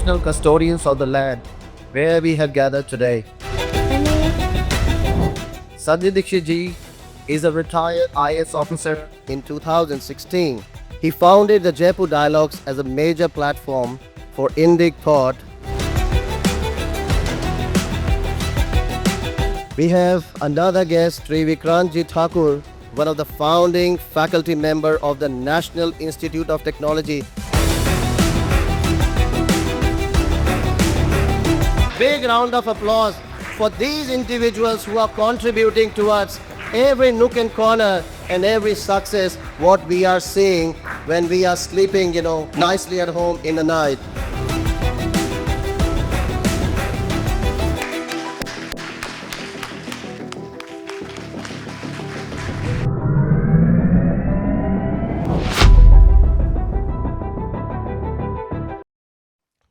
traditional custodians of the land where we have gathered today. Sanjay Dixit ji is a retired IS officer. In 2016, he founded the Jaipur Dialogues as a major platform for Indic thought. We have another guest, Sri Vikrantji Thakur, one of the founding faculty member of the National Institute of Technology. Big round of applause for these individuals who are contributing towards every nook and corner and every success what we are seeing when we are sleeping, nicely at home in the night.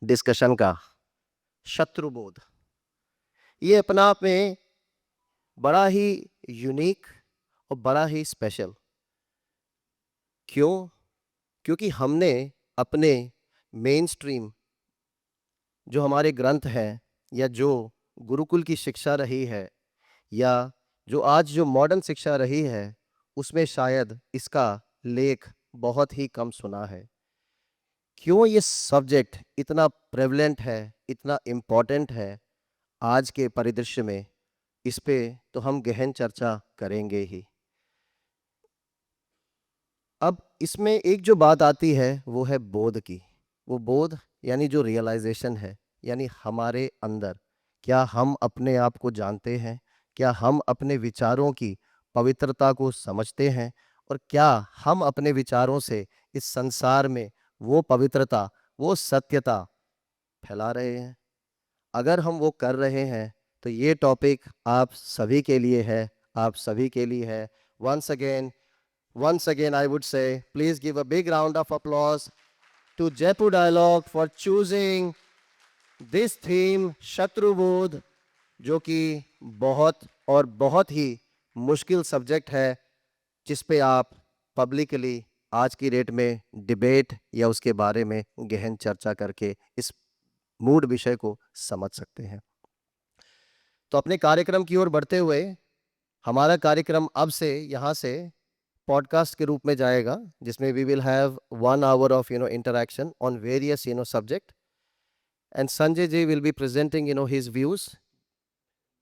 Discussion का शत्रुबोध, ये अपना आप में बड़ा ही unique और बड़ा ही special. क्यों? क्योंकि हमने अपने मेन स्ट्रीम जो हमारे ग्रंथ हैं या जो गुरुकुल की शिक्षा रही है या जो आज जो मॉडर्न शिक्षा रही है उसमें शायद इसका लेख बहुत ही कम सुना है। क्यों ये सब्जेक्ट इतना प्रेवलेंट है, इतना इम्पॉर्टेंट है आज के परिदृश्य में, इस पे तो हम गहन चर्चा करेंगे ही। अब इसमें एक जो बात आती है वो है बोध की। वो बोध यानी जो रियलाइजेशन है, यानी हमारे अंदर क्या हम अपने आप को जानते हैं, क्या हम अपने विचारों की पवित्रता को समझते हैं और क्या हम अपने विचारों से इस संसार में वो पवित्रता, वो सत्यता फैला रहे हैं। अगर हम वो कर रहे हैं तो ये टॉपिक आप सभी के लिए है, आप सभी के लिए है। Once again, I would say, please give a big round of applause to Jaipur Dialogue for choosing this theme, शत्रुबोध, जो कि बहुत और बहुत ही मुश्किल सब्जेक्ट है जिस पे आप पब्लिकली आज की डेट में डिबेट या उसके बारे में गहन चर्चा करके इस मूड विषय को समझ सकते हैं। तो अपने कार्यक्रम की ओर बढ़ते हुए हमारा कार्यक्रम अब से यहाँ से पॉडकास्ट के रूप में जाएगा, जिसमें we will have 1 hour of interaction on various subject and Sanjay ji will be presenting his views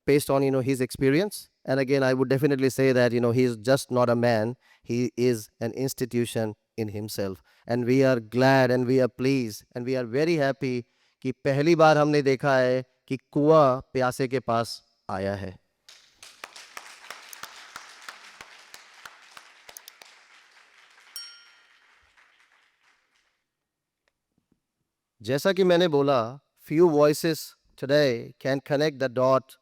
based on his experience. And again, I would definitely say that he is just not a man, he is an institution in himself. And we are glad and we are pleased and we are very happy कि पहली बार हमने देखा है कि कुआं प्यासे के पास आया है। जैसा कि मैंने बोला, few voices today can connect the dot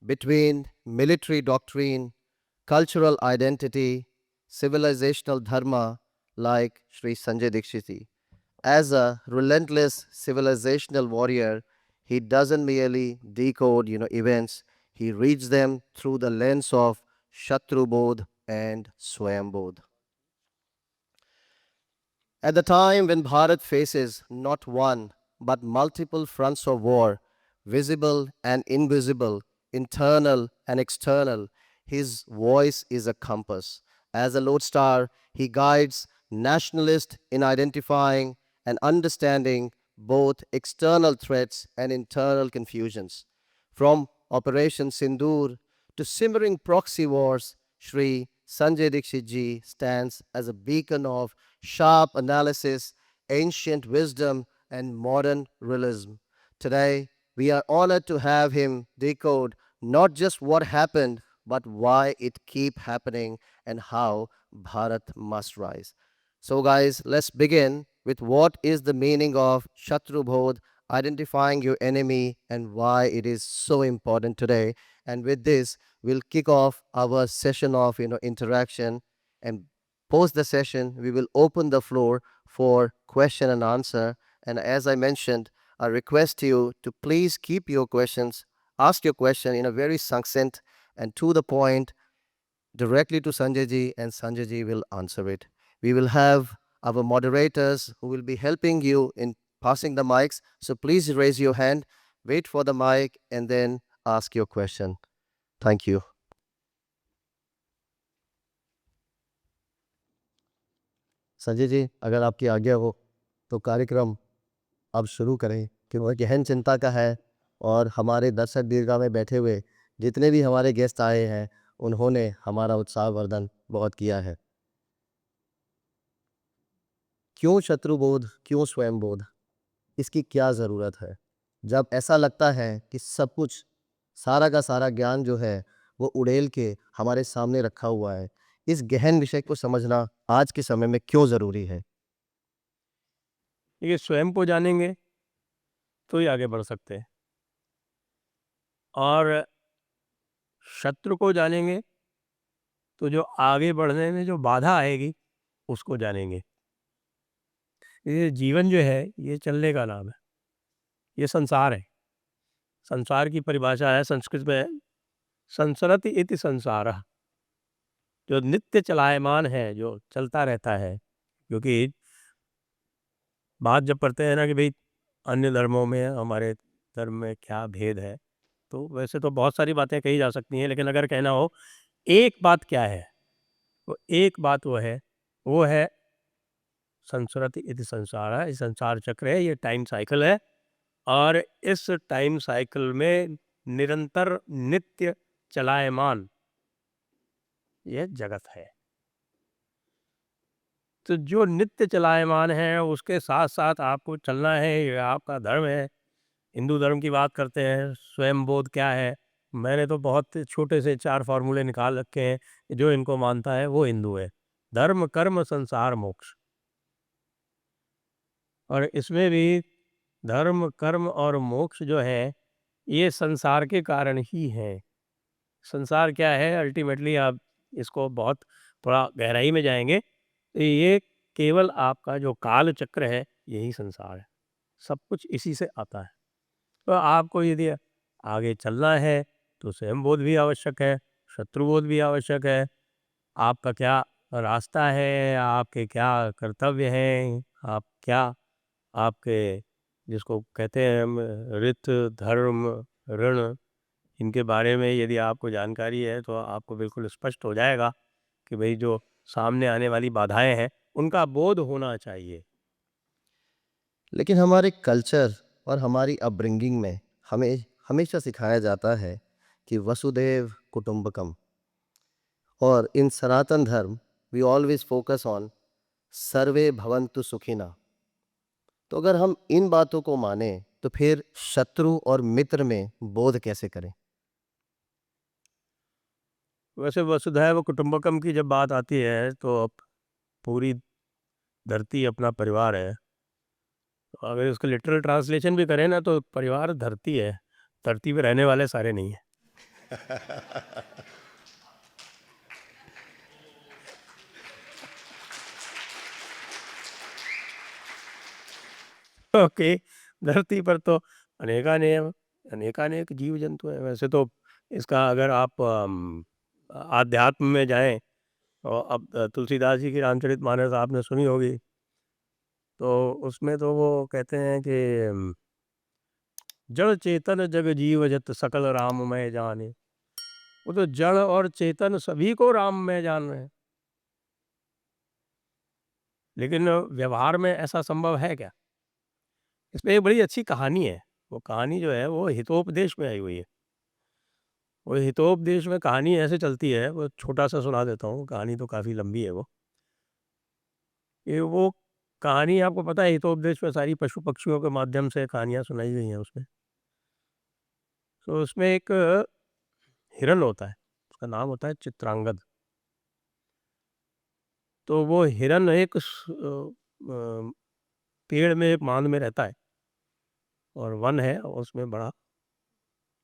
between military doctrine, cultural identity, civilizational dharma, like Sri Sanjay Dixit ji. As a relentless civilizational warrior, he doesn't merely decode events, he reads them through the lens of Shatrubodh and Swayambodh. At the time when Bharat faces not one but multiple fronts of war, visible and invisible, internal and external, his voice is a compass. As a lodestar, he guides nationalists in identifying and understanding both external threats and internal confusions. From Operation Sindoor to simmering proxy wars, Sri Sanjay Dixit ji stands as a beacon of sharp analysis, ancient wisdom, and modern realism. Today, we are honored to have him decode not just what happened, but why it keep happening and how Bharat must rise. So guys, let's begin with what is the meaning of Shatrubodh, identifying your enemy and why it is so important today. And with this, we'll kick off our session of interaction, and post the session we will open the floor for question and answer. And as I mentioned, I request you to please keep your questions, ask your question in a very succinct and to the point, directly to Sanjay ji, and Sanjay ji will answer it. We will have our moderators who will be helping you in passing the mics. So please raise your hand, wait for the mic, and then ask your question. Thank you. Sanjay ji, अगर आपकी आज्ञा हो तो कार्यक्रम अब शुरू करें, क्योंकि गहन चिंता का है और हमारे दर्शक दीर्घा में बैठे हुए जितने भी हमारे गेस्ट आए हैं, उन्होंने हमारा उत्साहवर्धन बहुत किया है। क्यों शत्रुबोध, क्यों स्वयं बोध? इसकी क्या ज़रूरत है? जब ऐसा लगता है कि सब कुछ, सारा का सारा ज्ञान जो है, वो उड़ेल के हमारे सामने रखा हुआ है, इस गहन विषय को समझना आज के समय में क्यों ज़रूरी है? देखिए, स्वयं को जानेंगे तो ही आगे बढ़ सकते हैं, और शत्रु को जानेंगे तो जो आगे बढ़ने में जो बाधा आएगी उसको जानेंगे। ये जीवन जो है ये चलने का नाम है, ये संसार है। संसार की परिभाषा है संस्कृत में संसरति इति संसारः, जो नित्य चलायमान है, जो चलता रहता है। क्योंकि बात जब करते हैं ना कि भाई अन्य धर्मों में हमारे धर्म में क्या भेद है, तो वैसे तो बहुत सारी बातें कही जा सकती हैं, लेकिन अगर कहना हो एक बात क्या है, तो एक बात वो है संसरति इति संसारः, ये संसार चक्र है, ये टाइम साइकिल है, और इस टाइम साइकिल में निरंतर नित्य चलायमान ये जगत है। तो जो नित्य चलायमान है उसके साथ साथ आपको चलना है, ये आपका धर्म है। हिंदू धर्म की बात करते हैं, स्वयं बोध क्या है? मैंने तो बहुत छोटे से 4 फॉर्मूले निकाल रखे हैं, जो इनको मानता है वो हिंदू है। धर्म, कर्म, संसार, मोक्ष। और इसमें भी धर्म, कर्म और मोक्ष जो है, ये संसार के कारण ही है। संसार क्या है? अल्टीमेटली आप इसको बहुत थोड़ा गहराई में जाएँगे, तो ये केवल आपका जो काल चक्र है, यही संसार है। सब कुछ इसी से आता है। तो आपको यदि आगे चलना है, तो स्वयं बोध भी आवश्यक है, शत्रुबोध भी आवश्यक है। आपका क्या रास्ता है, आपके क्या कर्तव्य हैं, आप क्या आपके जिसको कहते हैं हम ऋत, धर्म, ऋण, इनके बारे में यदि आपको जानकारी है, तो आपको बिल्कुल स्पष्ट हो जाएगा कि भई जो सामने आने वाली बाधाएँ हैं, उनका बोध होना चाहिए। लेकिन हमारे कल्चर और हमारी अपब्रिंगिंग में हमें हमेशा सिखाया जाता है कि वसुधैव कुटुंबकम, और इन सनातन धर्म वी ऑलवेज फोकस ऑन सर्वे भवन्तु सुखिना। तो अगर हम इन बातों को माने, तो फिर शत्रु और मित्र में बोध कैसे करें? वैसे वसुधैव कुटुंबकम की जब बात आती है, तो अब पूरी धरती अपना परिवार है। तो अगर उसका लिटरल ट्रांसलेशन भी करें ना, तो परिवार धरती है, धरती पे रहने वाले सारे नहीं हैं। ओके, धरती पर तो अनेकानेक जीव जंतु हैं। वैसे तो इसका अगर आप आध्यात्म में जाएँ, और अब तुलसीदास जी की रामचरितमानस आपने सुनी होगी, तो उसमें तो वो कहते हैं कि जड़ चेतन जग जीव जत सकल राममय जाने। वो तो जड़ और चेतन सभी को राममय जान रहे हैं, लेकिन व्यवहार में ऐसा संभव है क्या? इसमें एक बड़ी अच्छी कहानी है। वो कहानी जो है वो हितोपदेश में आई हुई है। वो हितोपदेश में कहानी ऐसे चलती है, वो छोटा-सा सुना देता हूँ, कहानी तो काफ़ी लंबी है वो। ये वो कहानी आपको पता है, हितोपदेश में सारी पशु-पक्षियों के माध्यम से कहानियाँ सुनाई गई हैं उसमें। तो उसमें एक हिरन होता है, उसका नाम होता है चित्रांगद। तो वो हिरन एक पेड़ में, एक माँद में रहता है, और वन है, और उसमें बड़ा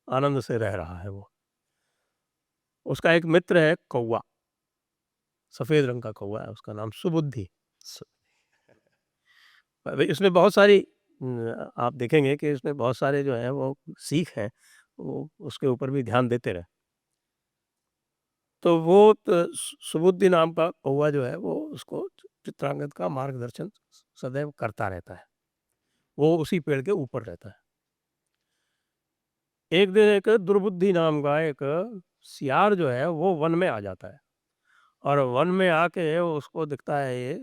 आनंद से रह रहा है वो। उसका एक मित्र है कौवा, सफ़ेद रंग का कौवा है, उसका नाम सुबुद्धि। स- इसमें बहुत सारी आप देखेंगे कि इसमें बहुत सारे जो हैं वो सीख हैं, वो उसके ऊपर भी ध्यान देते रहे। तो वो सुबुद्धि नाम का कौवा जो है वो उसको चित्रांगद का मार्गदर्शन सदैव करता रहता है। वो उसी पेड़ के ऊपर रहता है। एक दिन एक दुर्बुद्धि नाम का एक सियार जो है वो वन में आ जाता है, और वन में आके उसको दिखता है ये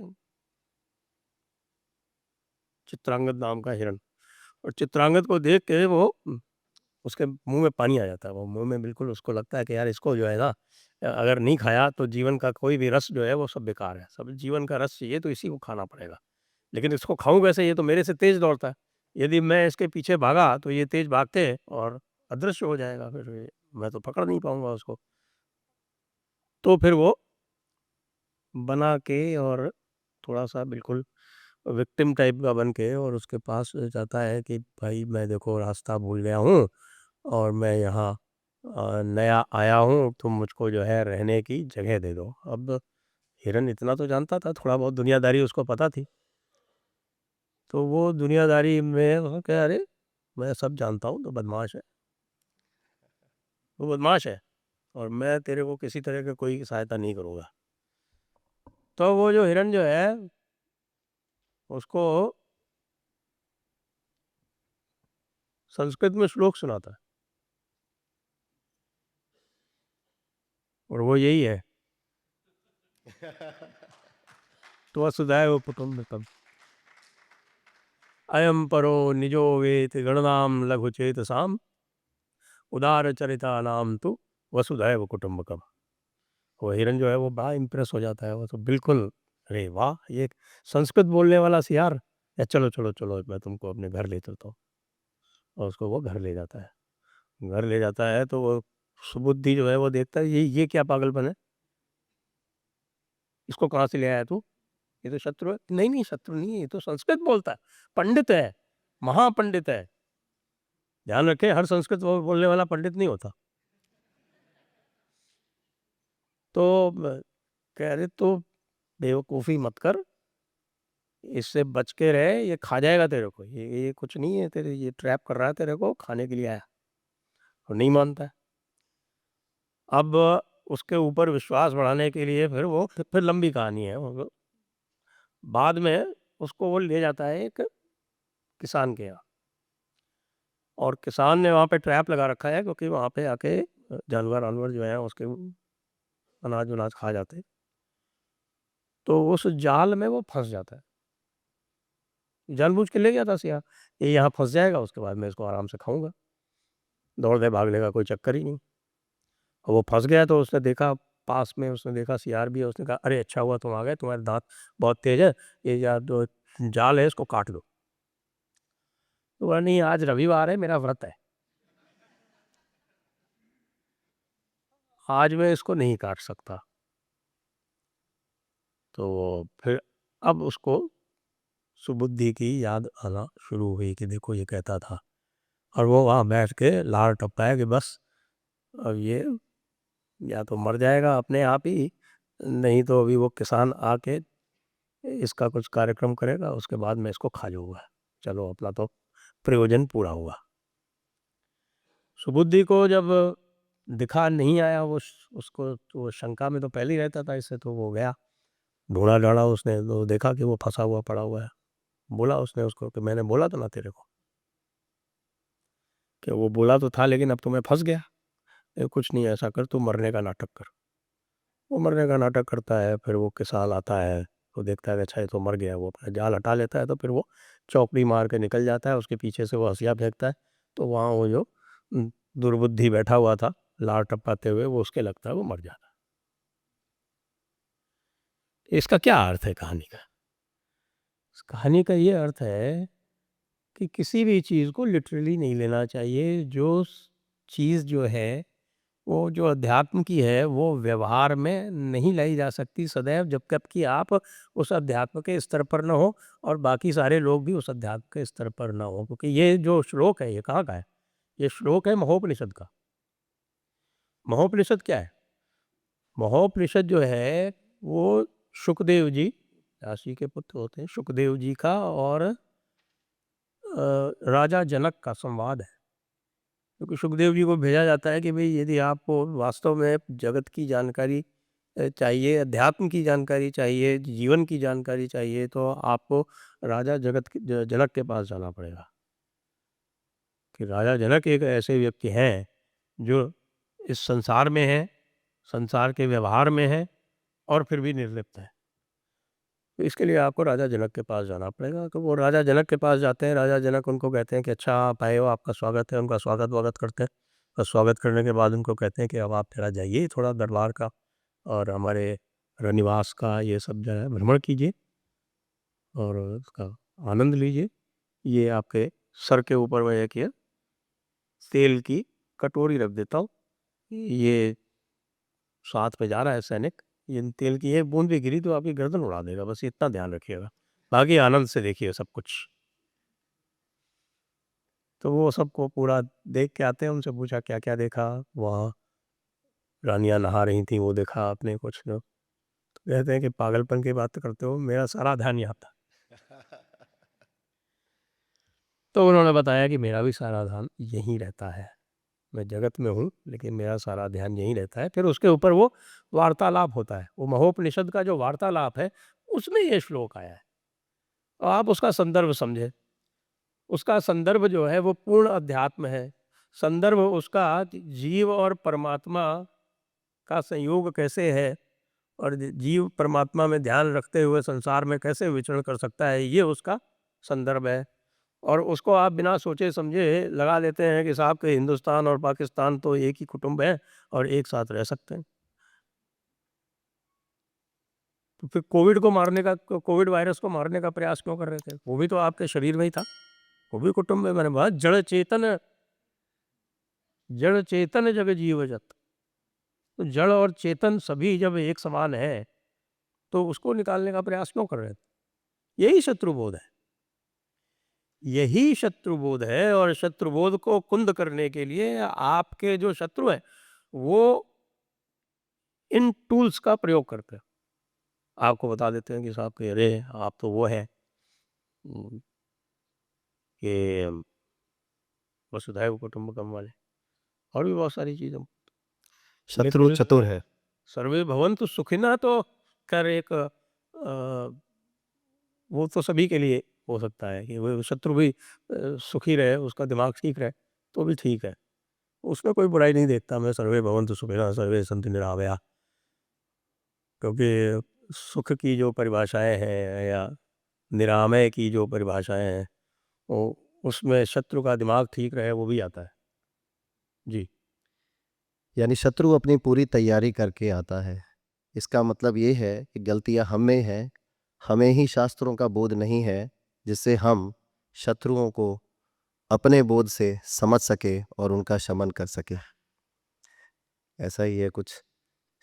चित्रांगद नाम का हिरन, और चित्रांगद को देख के वो उसके मुंह में पानी आ जाता है। वो मुंह में बिल्कुल उसको लगता है कि यार इसको जो है ना, अगर नहीं खाया तो जीवन का कोई भी रस जो है वो सब बेकार है, सब जीवन का रस चाहिए तो इसी को खाना पड़ेगा। लेकिन इसको खाऊं कैसे, ये तो मेरे से तेज दौड़ता है, यदि मैं इसके पीछे भागा तो ये तेज भागते और अदृश्य हो जाएगा, फिर मैं तो पकड़ नहीं पाऊंगा उसको। तो फिर वो बना के और थोड़ा सा बिल्कुल विक्टिम टाइप का बन के और उसके पास जाता है कि भाई मैं देखो रास्ता भूल गया हूँ, और मैं यहाँ नया आया हूँ, तुम मुझको जो है रहने की जगह दे दो। अब हिरन इतना तो जानता था, थोड़ा बहुत दुनियादारी उसको पता थी, तो वो दुनियादारी में वो कहा, अरे मैं सब जानता हूँ, तो बदमाश है, वो बदमाश है, और मैं तेरे को किसी तरह की कोई सहायता नहीं करूँगा। तो वो जो हिरन जो है उसको संस्कृत में श्लोक सुनाता है, और वो यही है, तो वसुधैव कुटुम्बकम् अयम परो निजो वेति गणनाम लघु चेतसाम उदार चरिता नाम तो वसुधैव कुटुम्बकम। वो हिरन जो है वो बड़ा इम्प्रेस हो जाता है, वो तो बिल्कुल, अरे वाह, ये संस्कृत बोलने वाला सियार, या चलो चलो चलो मैं तुमको अपने घर ले चलता हूँ। और उसको वो घर ले जाता है। घर ले जाता है तो वो सुबुद्धि जो है वो देखता है, ये क्या पागलपन है, इसको कहाँ से ले आया तू, ये तो शत्रु है। नहीं नहीं, शत्रु नहीं है, ये तो संस्कृत बोलता है, पंडित है, महापंडित है। ध्यान रखे, हर संस्कृत बोलने वाला पंडित नहीं होता। तो कह रहे तो बेवकूफ़ी मत कर, इससे बच के रहे, ये खा जाएगा तेरे को, ये कुछ नहीं है तेरे, ये ट्रैप कर रहा है तेरे को, खाने के लिए आया। और नहीं मानता है। अब उसके ऊपर विश्वास बढ़ाने के लिए फिर वो फिर लंबी कहानी है वो, बाद में उसको वो ले जाता है एक किसान के यहाँ, और किसान ने वहाँ पे ट्रैप लगा रखा है, क्योंकि वहाँ पे आके जानवर वानवर जो है उसके अनाज वनाज खा जाते हैं। तो उस जाल में वो फंस जाता है, जानबूझ के ले गया था सियार, ये यहाँ फंस जाएगा, उसके बाद मैं इसको आराम से खाऊंगा, दौड़ने भागने का कोई चक्कर ही नहीं। और वो फंस गया तो उसने देखा, पास में उसने देखा सियार भी है, उसने कहा अरे अच्छा हुआ तुम आ गए, तुम्हारे दांत बहुत तेज है, ये यार जो जाल है इसको काट दो। तो बोला नहीं, आज रविवार है, मेरा व्रत है, आज मैं इसको नहीं काट सकता। तो फिर अब उसको सुबुद्धि की याद आना शुरू हुई कि देखो ये कहता था, और वो वहाँ बैठ के लार टपकाया कि बस अब ये या तो मर जाएगा अपने आप ही, नहीं तो अभी वो किसान आके इसका कुछ कार्यक्रम करेगा, उसके बाद मैं इसको खा जाऊंगा। चलो अपना तो प्रयोजन पूरा हुआ। सुबुद्धि को जब दिखा नहीं आया वो उसको, तो वो शंका में तो पहले ही रहता था, इससे तो वो गया, ढूंढा ढाड़ा उसने, तो देखा कि वो फंसा हुआ पड़ा हुआ है। बोला उसने उसको कि मैंने बोला था ना तेरे को, कि वो बोला तो था लेकिन अब तो मैं फंस गया। कुछ नहीं, ऐसा कर, तू मरने का नाटक कर। वो मरने का नाटक करता है, फिर वो किसान आता है, तो देखता है कि अच्छा ये तो मर गया, वो अपना जाल हटा लेता है, तो फिर वो चौकड़ी मार के निकल जाता है, उसके पीछे से वो हंसिया फेंकता है, तो वहाँ वो जो दुर्बुद्धि बैठा हुआ था लार टपकाते हुए, वो उसके लगता है वो मर जाता है। इसका क्या अर्थ है कहानी का? इस कहानी का ये अर्थ है कि किसी भी चीज़ को लिटरली नहीं लेना चाहिए। जो चीज़ जो है वो जो अध्यात्म की है वो व्यवहार में नहीं लाई जा सकती सदैव, जब तक कि आप उस अध्यात्म के स्तर पर न हो और बाकी सारे लोग भी उस अध्यात्म के स्तर पर न हो। क्योंकि ये जो श्लोक है ये कहाँ का है? ये श्लोक है महोपनिषद का। महोपनिषद क्या है? महोपनिषद जो है वो शुकदेव जी, काशी के पुत्र होते हैं, शुकदेव जी का और राजा जनक का संवाद है। क्योंकि सुखदेव जी को भेजा जाता है कि भाई यदि आपको वास्तव में जगत की जानकारी चाहिए, अध्यात्म की जानकारी चाहिए, जीवन की जानकारी चाहिए, तो आपको राजा जनक के पास जाना पड़ेगा। कि राजा जनक एक ऐसे व्यक्ति हैं जो इस संसार में हैं, संसार के व्यवहार में हैं और फिर भी निर्लिप्त हैं। तो इसके लिए आपको राजा जनक के पास जाना पड़ेगा। तो वो राजा जनक के पास जाते हैं, राजा जनक उनको कहते हैं कि अच्छा आप आए हो, आपका स्वागत है। उनका स्वागत करते हैं और स्वागत करने के बाद उनको कहते हैं कि अब आप जरा जाइए थोड़ा दरबार का और हमारे रनिवास का ये सब जो है भ्रमण कीजिए और उसका आनंद लीजिए। ये आपके सर के ऊपर मैं एक ये तेल की कटोरी रख देता हूँ, ये साथ में जा रहा है सैनिक, ये तेल की एक बूंद भी गिरी तो आपकी गर्दन उड़ा देगा, बस इतना ध्यान रखिएगा, बाकी आनंद से देखिए सब कुछ। तो वो सबको पूरा देख के आते हैं, उनसे पूछा क्या क्या देखा, वहाँ रानियां नहा रही थी वो देखा आपने कुछ लोग, तो कहते हैं कि पागलपन की बात करते हो, मेरा सारा ध्यान यहाँ था। तो उन्होंने बताया कि मेरा भी सारा ध्यान यहीं रहता है, मैं जगत में हूँ लेकिन मेरा सारा ध्यान यहीं रहता है। फिर उसके ऊपर वो वार्तालाप होता है, वो महोपनिषद का जो वार्तालाप है उसमें ये श्लोक आया है और आप उसका संदर्भ समझे। उसका संदर्भ जो है वो पूर्ण अध्यात्म है, संदर्भ उसका जीव और परमात्मा का संयोग कैसे है और जीव परमात्मा में ध्यान रखते हुए संसार में कैसे विचरण कर सकता है, ये उसका संदर्भ है। और उसको आप बिना सोचे समझे लगा लेते हैं कि साहब के हिंदुस्तान और पाकिस्तान तो एक ही कुटुंब है और एक साथ रह सकते हैं। तो फिर कोविड वायरस को मारने का प्रयास क्यों कर रहे थे? वो भी तो आपके शरीर में ही था, वो भी कुटुंब में। मैंने बोला जड़ चेतन जग जीव जत। तो जड़ और चेतन सभी जब एक समान है तो उसको निकालने का प्रयास क्यों कर रहे थे? यही शत्रुबोध है, यही शत्रुबोध है। और शत्रुबोध को कुंद करने के लिए आपके जो शत्रु हैं वो इन टूल्स का प्रयोग करते हैं। आपको बता देते हैं कि साहब कि अरे आप तो वो हैं कि वसुधैव कुटुंबकम वाले, और भी बहुत सारी चीज़ें। शत्रु लेकिन चतुर है। सर्वे भवन्तु सुखिनः तो खैर एक वो तो सभी के लिए हो सकता है कि वो शत्रु भी सुखी रहे, उसका दिमाग ठीक रहे तो भी ठीक है, उसमें कोई बुराई नहीं देखता मैं। सर्वे भवन्तु सुखिनः सर्वे सन्तु निरामयाः, क्योंकि सुख की जो परिभाषाएं हैं या निरामय की जो परिभाषाएं हैं वो उसमें शत्रु का दिमाग ठीक रहे वो भी आता है जी। यानी शत्रु अपनी पूरी तैयारी करके आता है। इसका मतलब ये है कि गलतियां हम में हैं, हमें ही शास्त्रों का बोध नहीं है जिससे हम शत्रुओं को अपने बोध से समझ सके और उनका शमन कर सके। ऐसा ही है कुछ।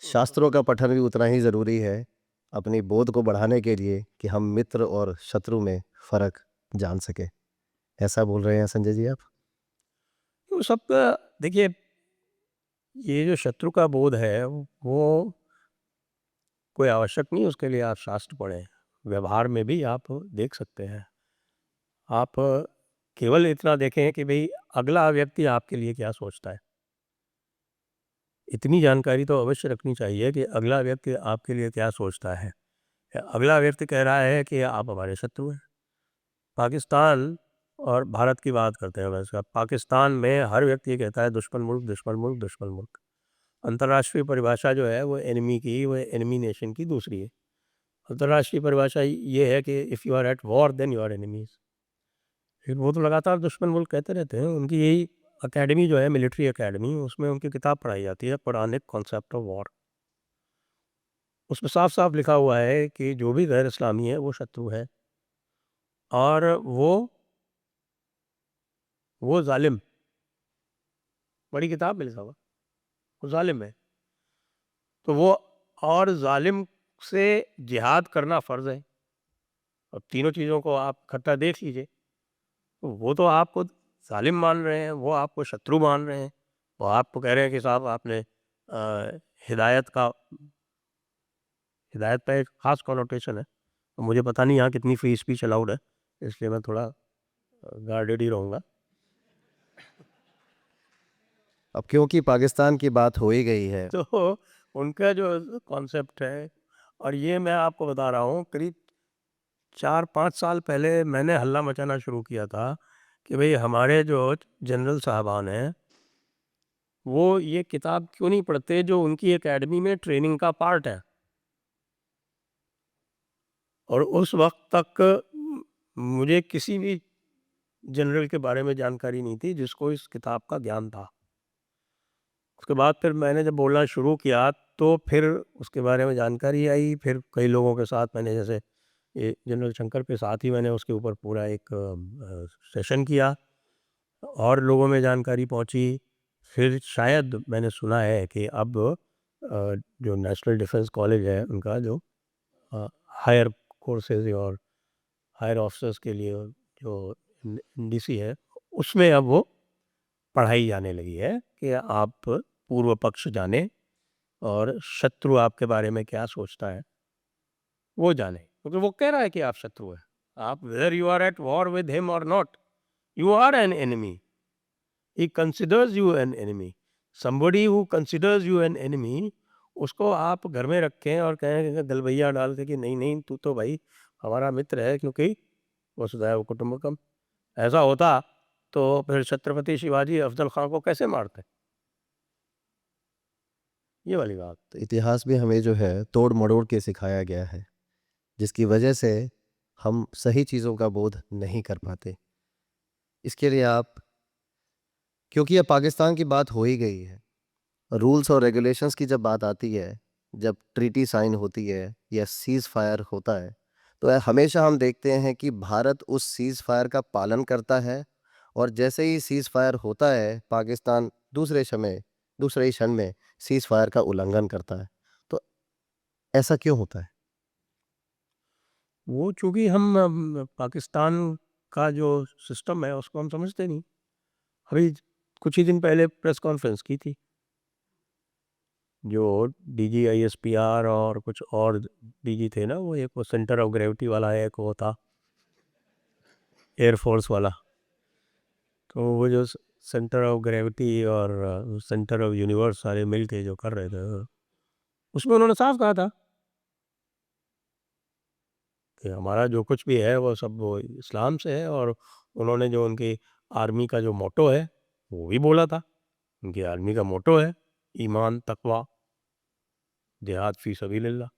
शास्त्रों का पठन भी उतना ही ज़रूरी है अपनी बोध को बढ़ाने के लिए कि हम मित्र और शत्रु में फ़र्क जान सके। ऐसा बोल रहे हैं संजय जी आप? तो सबका देखिए, ये जो शत्रु का बोध है वो कोई आवश्यक नहीं, उसके लिए आप शास्त्र पढ़ें, व्यवहार में भी आप देख सकते हैं। आप केवल इतना देखें कि भाई अगला व्यक्ति आपके लिए क्या सोचता है, इतनी जानकारी तो अवश्य रखनी चाहिए कि अगला व्यक्ति आपके लिए क्या सोचता है। अगला व्यक्ति कह रहा है कि आप हमारे शत्रु हैं। पाकिस्तान और भारत की बात करते हैं वैसे, पाकिस्तान में हर व्यक्ति कहता है दुश्मन मुल्क, दुश्मन मुल्क, दुश्मन मुल्क। अंतर्राष्ट्रीय परिभाषा जो है वो एनिमी की, वो एनिमी नेशन की दूसरी है। अंतर्राष्ट्रीय परिभाषा ये है कि if you are at war then you are enemies. फिर वो तो लगातार दुश्मन मुल्क कहते रहते हैं। उनकी यही अकेडमी जो है, मिलिट्री अकेडमी, उसमें उनकी किताब पढ़ाई जाती है, पुरानिक कॉन्सेप्ट ऑफ वॉर। उसमें साफ साफ लिखा हुआ है कि जो भी गैर इस्लामी है वो शत्रु है और वो जालिम, बड़ी किताब में लिखा हुआ, वो जालिम है। तो वो और जालिम से जिहाद करना फ़र्ज़ है। अब तीनों चीज़ों को आप इकट्ठा देख लीजिए, तो वो तो आपको जालिम मान रहे हैं, वो आपको शत्रु मान रहे हैं, वो आपको कह रहे हैं कि साहब आपने हिदायत का हिदायत का एक ख़ास कॉनोटेशन है। तो मुझे पता नहीं यहाँ कितनी फ्री स्पीच अलाउड है, इसलिए मैं थोड़ा गार्डेड ही रहूँगा। अब क्योंकि पाकिस्तान की बात हो ही गई है। तो उनका जो कॉन्सेप्ट है, और ये मैं आपको बता रहा हूँ, करीब 4-5 साल पहले मैंने हल्ला मचाना शुरू किया था कि भाई हमारे जो जनरल साहबान हैं, वो ये किताब क्यों नहीं पढ़ते जो उनकी एकेडमी में ट्रेनिंग का पार्ट है। और उस वक्त तक मुझे किसी भी जनरल के बारे में जानकारी नहीं थी जिसको इस किताब का ज्ञान था। उसके बाद फिर मैंने जब बोलना शुरू किया तो फिर उसके बारे में जानकारी आई। फिर कई लोगों के साथ मैंने, जैसे ये जनरल शंकर के साथ ही मैंने उसके ऊपर पूरा एक सेशन किया और लोगों में जानकारी पहुंची। फिर शायद मैंने सुना है कि अब जो नेशनल डिफेंस कॉलेज है उनका जो हायर कोर्सेज और हायर ऑफिसर्स के लिए जो NDC है, उसमें अब वो पढ़ाई जाने लगी है कि आप पूर्व पक्ष जाने और शत्रु आपके बारे में क्या सोचता है वो जाने, क्योंकि वो कह रहा है कि आप शत्रु हैं। आप whether you are at war with him और not, you are an enemy. He considers you an enemy. Somebody who considers you an enemy, उसको आप घर में रखें और कहें कि गलबैया डाल के कि नहीं नहीं तू तो भाई हमारा मित्र है, क्योंकि वसुधैव कुटुंबकम। ऐसा होता तो फिर छत्रपति शिवाजी अफजल खां को कैसे मारते? ये वाली बात। तो इतिहास भी हमें जो है तोड़ मरोड़ के सिखाया गया है, जिसकी वजह से हम सही चीज़ों का बोध नहीं कर पाते। इसके लिए आप, क्योंकि अब पाकिस्तान की बात हो ही गई है, रूल्स और रेगुलेशंस की जब बात आती है, जब ट्रीटी साइन होती है या सीज फायर होता है, तो हमेशा हम देखते हैं कि भारत उस सीज फायर का पालन करता है, और जैसे ही सीज फायर होता है पाकिस्तान दूसरे ही क्षण में सीज फायर का उल्लंघन करता है। तो ऐसा क्यों होता है? वो चूंकि हम पाकिस्तान का जो सिस्टम है उसको हम समझते नहीं। अभी कुछ ही दिन पहले प्रेस कॉन्फ्रेंस की थी, जो DG ISPR और कुछ और DG थे ना, वो एक वो सेंटर ऑफ ग्रेविटी वाला है, एक वो था एयरफोर्स वाला। तो वो जो सेंटर ऑफ ग्रेविटी और सेंटर ऑफ यूनिवर्स सारे मिल के जो कर रहे थे, उसमें उन्होंने साफ कहा था कि हमारा जो कुछ भी है वो सब वो इस्लाम से है। और उन्होंने जो उनकी आर्मी का जो मोटो है वो भी बोला था। उनकी आर्मी का मोटो है ईमान, तकवा, जिहाद फी सबीलिल्लाह।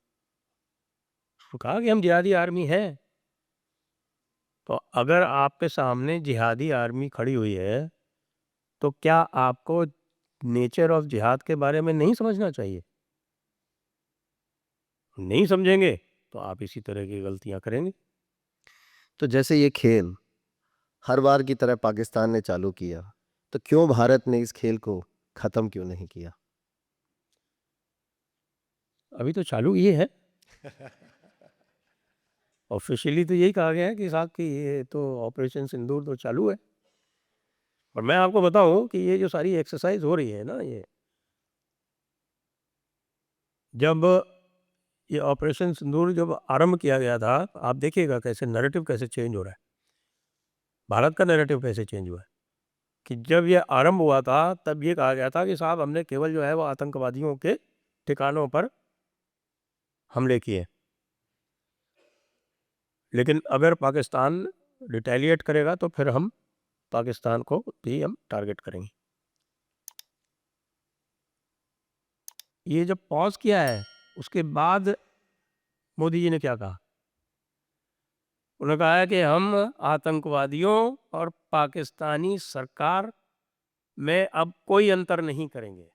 तो कहा कि हम जिहादी आर्मी है। तो अगर आपके सामने जिहादी आर्मी खड़ी हुई है तो क्या आपको नेचर ऑफ जिहाद के बारे में नहीं समझना चाहिए? नहीं समझेंगे तो आप इसी तरह की गलतियां करेंगे। तो जैसे ये खेल हर बार की तरह पाकिस्तान ने चालू किया, तो क्यों भारत ने इस खेल को खत्म क्यों नहीं किया? अभी तो चालू ये है। ऑफिशियली तो यही कहा गया है कि साहब कि ये तो ऑपरेशन सिंदूर तो चालू है। और मैं आपको बताऊं कि ये जो सारी एक्सरसाइज हो रही है ना, ये जब ये ऑपरेशन सिंदूर जब आरंभ किया गया था, आप देखिएगा कैसे नैरेटिव कैसे चेंज हो रहा है, भारत का नैरेटिव कैसे चेंज हुआ है। कि जब ये आरंभ हुआ था तब ये कहा गया था कि साहब हमने केवल जो है वो आतंकवादियों के ठिकानों पर हमले किए, लेकिन अगर पाकिस्तान रिटेलिएट करेगा तो फिर हम पाकिस्तान को भी हम टारगेट करेंगे। ये जब पॉज किया है उसके बाद मोदी जी ने क्या कहा? उन्होंने कहा है कि हम आतंकवादियों और पाकिस्तानी सरकार में अब कोई अंतर नहीं करेंगे।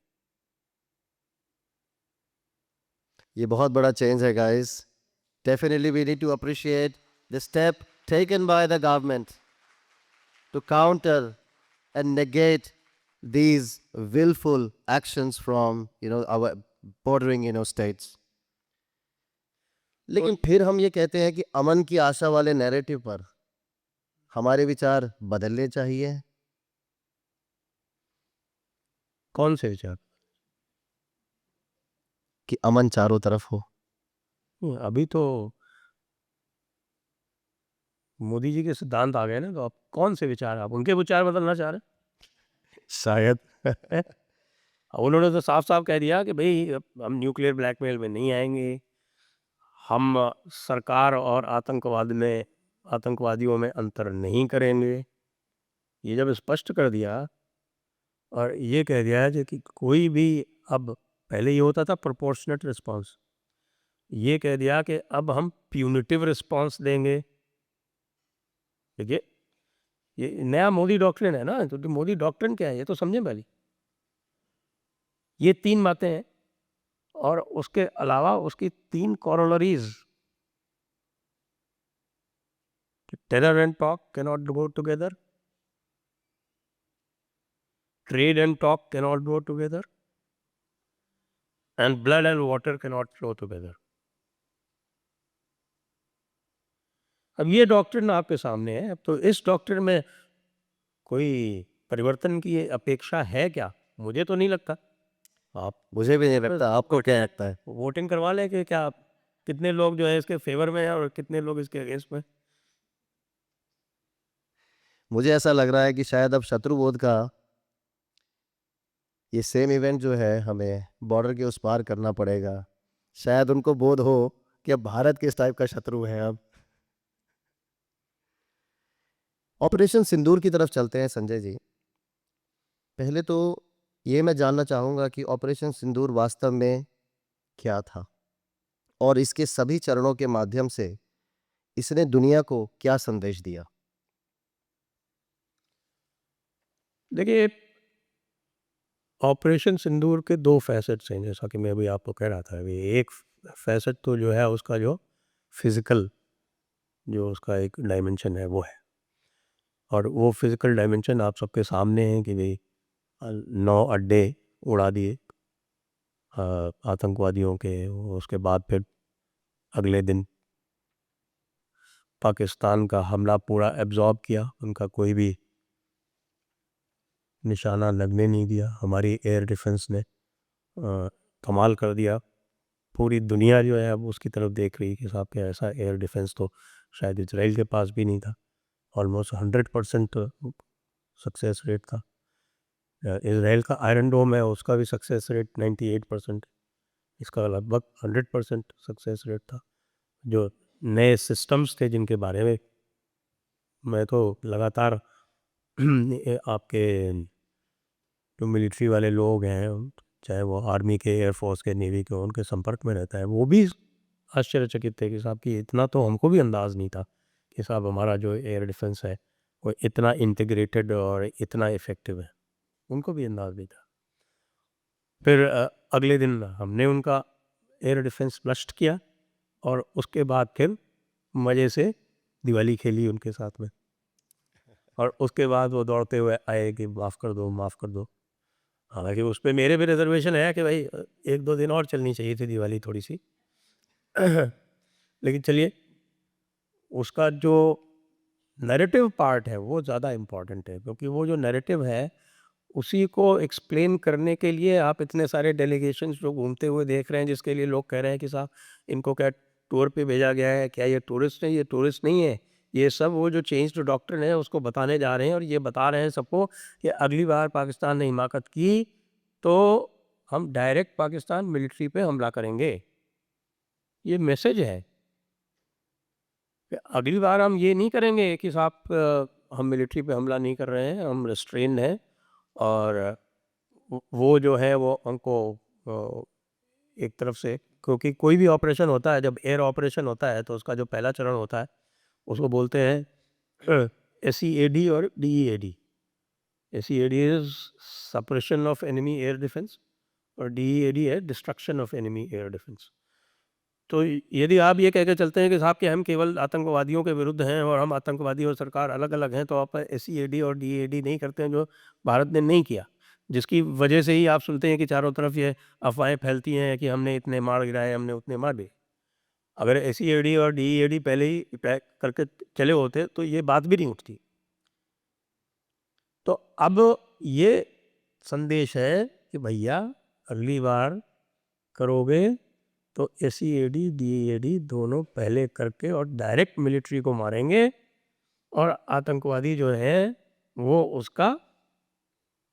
ये बहुत बड़ा चेंज है guys. Definitely we need to appreciate the step taken by the government to counter and negate these willful actions from our bordering states. तो लेकिन फिर हम ये कहते हैं कि अमन की आशा वाले नैरेटिव पर हमारे विचार बदलने चाहिए। कौन से विचार? कि अमन चारों तरफ हो। अभी तो मोदी जी के सिद्धांत आ गए ना, तो आप कौन से विचार, आप उनके विचार बदलना चाह रहे हैं? शायद। उन्होंने तो साफ-साफ कह दिया कि भई हम न्यूक्लियर ब्लैकमेल में नहीं आएँगे। हम सरकार और आतंकवादियों में अंतर नहीं करेंगे। ये जब स्पष्ट कर दिया और ये कह दिया है कि कोई भी अब पहले ये होता था प्रोपोर्शनेट रिस्पॉन्स, ये कह दिया कि अब हम प्यूनिटिव रिस्पॉन्स देंगे। देखिए, ये नया मोदी डॉक्ट्रिन है ना, तो मोदी डॉक्ट्रिन क्या है ये तो समझें पहले। ये 3 बातें हैं और उसके अलावा उसकी 3 corollaries. Terror and talk cannot go together, trade and talk cannot go together, and blood and water cannot flow together. अब ये डॉक्ट्रिन आपके सामने है, अब तो इस डॉक्ट्रिन में कोई परिवर्तन की अपेक्षा है क्या? मुझे तो नहीं लगता। आप मुझे भी नहीं लगता, आपको क्या लगता है? वोटिंग करवा लें कि क्या कितने लोग जो है इसके फेवर में हैं और कितने लोग इसके अगेंस्ट में? मुझे ऐसा लग रहा है कि शायद अब शत्रुबोध का ये सेम इवेंट जो है हमें बॉर्डर के उस पार करना पड़ेगा। शायद उनको बोध हो कि अब भारत किस टाइप का शत्रु है अब। ऑपरेशन सिंदूर की तरफ चलते हैं संजय जी। पहले तो ये मैं जानना चाहूँगा कि ऑपरेशन सिंदूर वास्तव में क्या था? और इसके सभी चरणों के माध्यम से इसने दुनिया को क्या संदेश दिया? देखिए, ऑपरेशन सिंदूर के 2 फैसेट्स हैं, जैसा कि मैं अभी आपको कह रहा था। अभी एक फैसेट तो जो है उसका जो फिज़िकल जो उसका एक डायमेंशन है वो है, और वो फिज़िकल डायमेंशन आप सबके सामने है कि भई 9 अड्डे उड़ा दिए आतंकवादियों के। उसके बाद फिर अगले दिन पाकिस्तान का हमला पूरा एब्ज़ॉर्ब किया, उनका कोई भी निशाना लगने नहीं दिया। हमारी एयर डिफेंस ने कमाल कर दिया। पूरी दुनिया जो है अब उसकी तरफ देख रही है कि साहब, क्या ऐसा एयर डिफेंस तो शायद इजराइल के पास भी नहीं था। ऑलमोस्ट 100% सक्सेस रेट था। इजराइल का आयरन डोम है, उसका भी सक्सेस रेट 98%, इसका लगभग 100% सक्सेस रेट था। जो नए सिस्टम्स थे जिनके बारे में मैं तो लगातार आपके जो मिलिट्री वाले लोग हैं, चाहे वो आर्मी के, एयरफोर्स के, नेवी के, उनके संपर्क में रहता है, वो भी आश्चर्यचकित थे कि साहब कि इतना तो हमको भी अंदाज़ नहीं था कि साहब हमारा जो एयर डिफेंस है वो इतना इंटीग्रेटेड और इतना इफ़ेक्टिव है। उनको भी अंदाज़ नहीं था। फिर अगले दिन हमने उनका एयर डिफेंस नष्ट किया और उसके बाद फिर मज़े से दिवाली खेली उनके साथ में। और उसके बाद वो दौड़ते हुए आए कि माफ़ कर दो, माफ़ कर दो। हालाँकि उस पे मेरे भी रिज़र्वेशन है कि भाई 1-2 दिन और चलनी चाहिए थी दिवाली थोड़ी-सी। लेकिन चलिए, उसका जो नैरेटिव पार्ट है वो ज़्यादा इम्पोर्टेंट है, क्योंकि वो जो नैरेटिव है उसी को एक्सप्लेन करने के लिए आप इतने सारे डेलीगेशंस जो घूमते हुए देख रहे हैं, जिसके लिए लोग कह रहे हैं कि साहब इनको क्या टूर पे भेजा गया है, क्या ये टूरिस्ट है? ये टूरिस्ट नहीं है। ये सब वो जो चेंज्ड डॉक्ट्रिन है उसको बताने जा रहे हैं, और ये बता रहे हैं सबको कि अगली बार पाकिस्तान ने हिमाकत की तो हम डायरेक्ट पाकिस्तान मिलिट्री पे हमला करेंगे। ये मैसेज है कि अगली बार हम ये नहीं करेंगे कि साहब हम मिलिट्री पे हमला नहीं कर रहे हैं, हम रिस्ट्रेन्ड हैं। और वो जो है वो हमको एक तरफ से, क्योंकि कोई भी ऑपरेशन होता है, जब एयर ऑपरेशन होता है तो उसका जो पहला चरण होता है उसको बोलते हैं SEAD और DEAD। SEAD is suppression of enemy air defence और DEAD है destruction of enemy air defence. तो यदि आप ये कह के चलते हैं कि साहब कि हम केवल आतंकवादियों के विरुद्ध हैं और हम आतंकवादी और सरकार अलग अलग हैं, तो आप SEAD और DEAD नहीं करते हैं, जो भारत ने नहीं किया, जिसकी वजह से ही आप सुनते हैं कि चारों तरफ ये अफवाहें फैलती हैं कि हमने इतने मार गिराए, हमने उतने मार दिए। अगर SEAD और DEAD पहले ही तय करके चले होते तो ये बात भी नहीं उठती। तो अब ये संदेश है कि भैया अगली बार करोगे तो SEAD DEAD दोनों पहले करके और डायरेक्ट मिलिट्री को मारेंगे, और आतंकवादी जो है वो उसका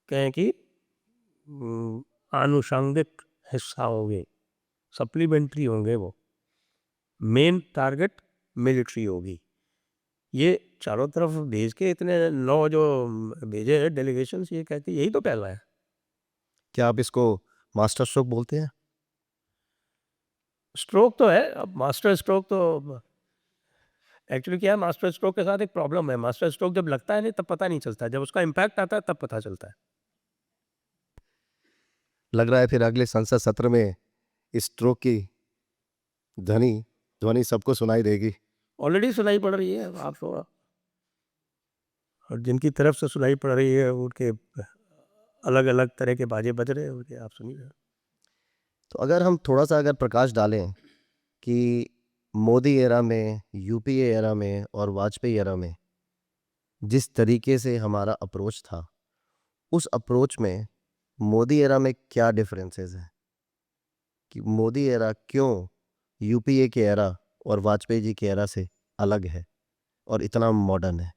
कहें कि आनुषंगिक हिस्सा होंगे, सप्लीमेंट्री होंगे। वो मेन टारगेट मिलिट्री होगी। ये चारों तरफ भेज के इतने 9 जो भेजे हैं डेलीगेशंस, ये कहते यही तो पहला है। क्या आप इसको मास्टर स्ट्रोक बोलते हैं? स्ट्रोक तो है, अब मास्टर स्ट्रोक तो एक्चुअली क्या है, मास्टर स्ट्रोक के साथ एक प्रॉब्लम है। मास्टर स्ट्रोक जब लगता है नहीं तब पता नहीं चलता, जब उसका इम्पैक्ट आता है तब पता चलता है। लग रहा है फिर अगले संसद सत्र में इस स्ट्रोक की ध्वनि ध्वनि सबको सुनाई देगी। ऑलरेडी सुनाई पड़ रही है आप तो, और जिनकी तरफ से सुनाई पड़ रही है उनके अलग अलग तरह के बाजे बज रहे हैं, उनके आप सुनिए। तो अगर हम थोड़ा सा अगर प्रकाश डालें कि मोदी एरा में, यूपीए एरा में और वाजपेयी एरा में जिस तरीके से हमारा अप्रोच था, उस अप्रोच में मोदी एरा में क्या डिफरेंसेस हैं? कि मोदी एरा क्यों यूपीए के एरा और वाजपेयी जी के एरा से अलग है और इतना मॉडर्न है?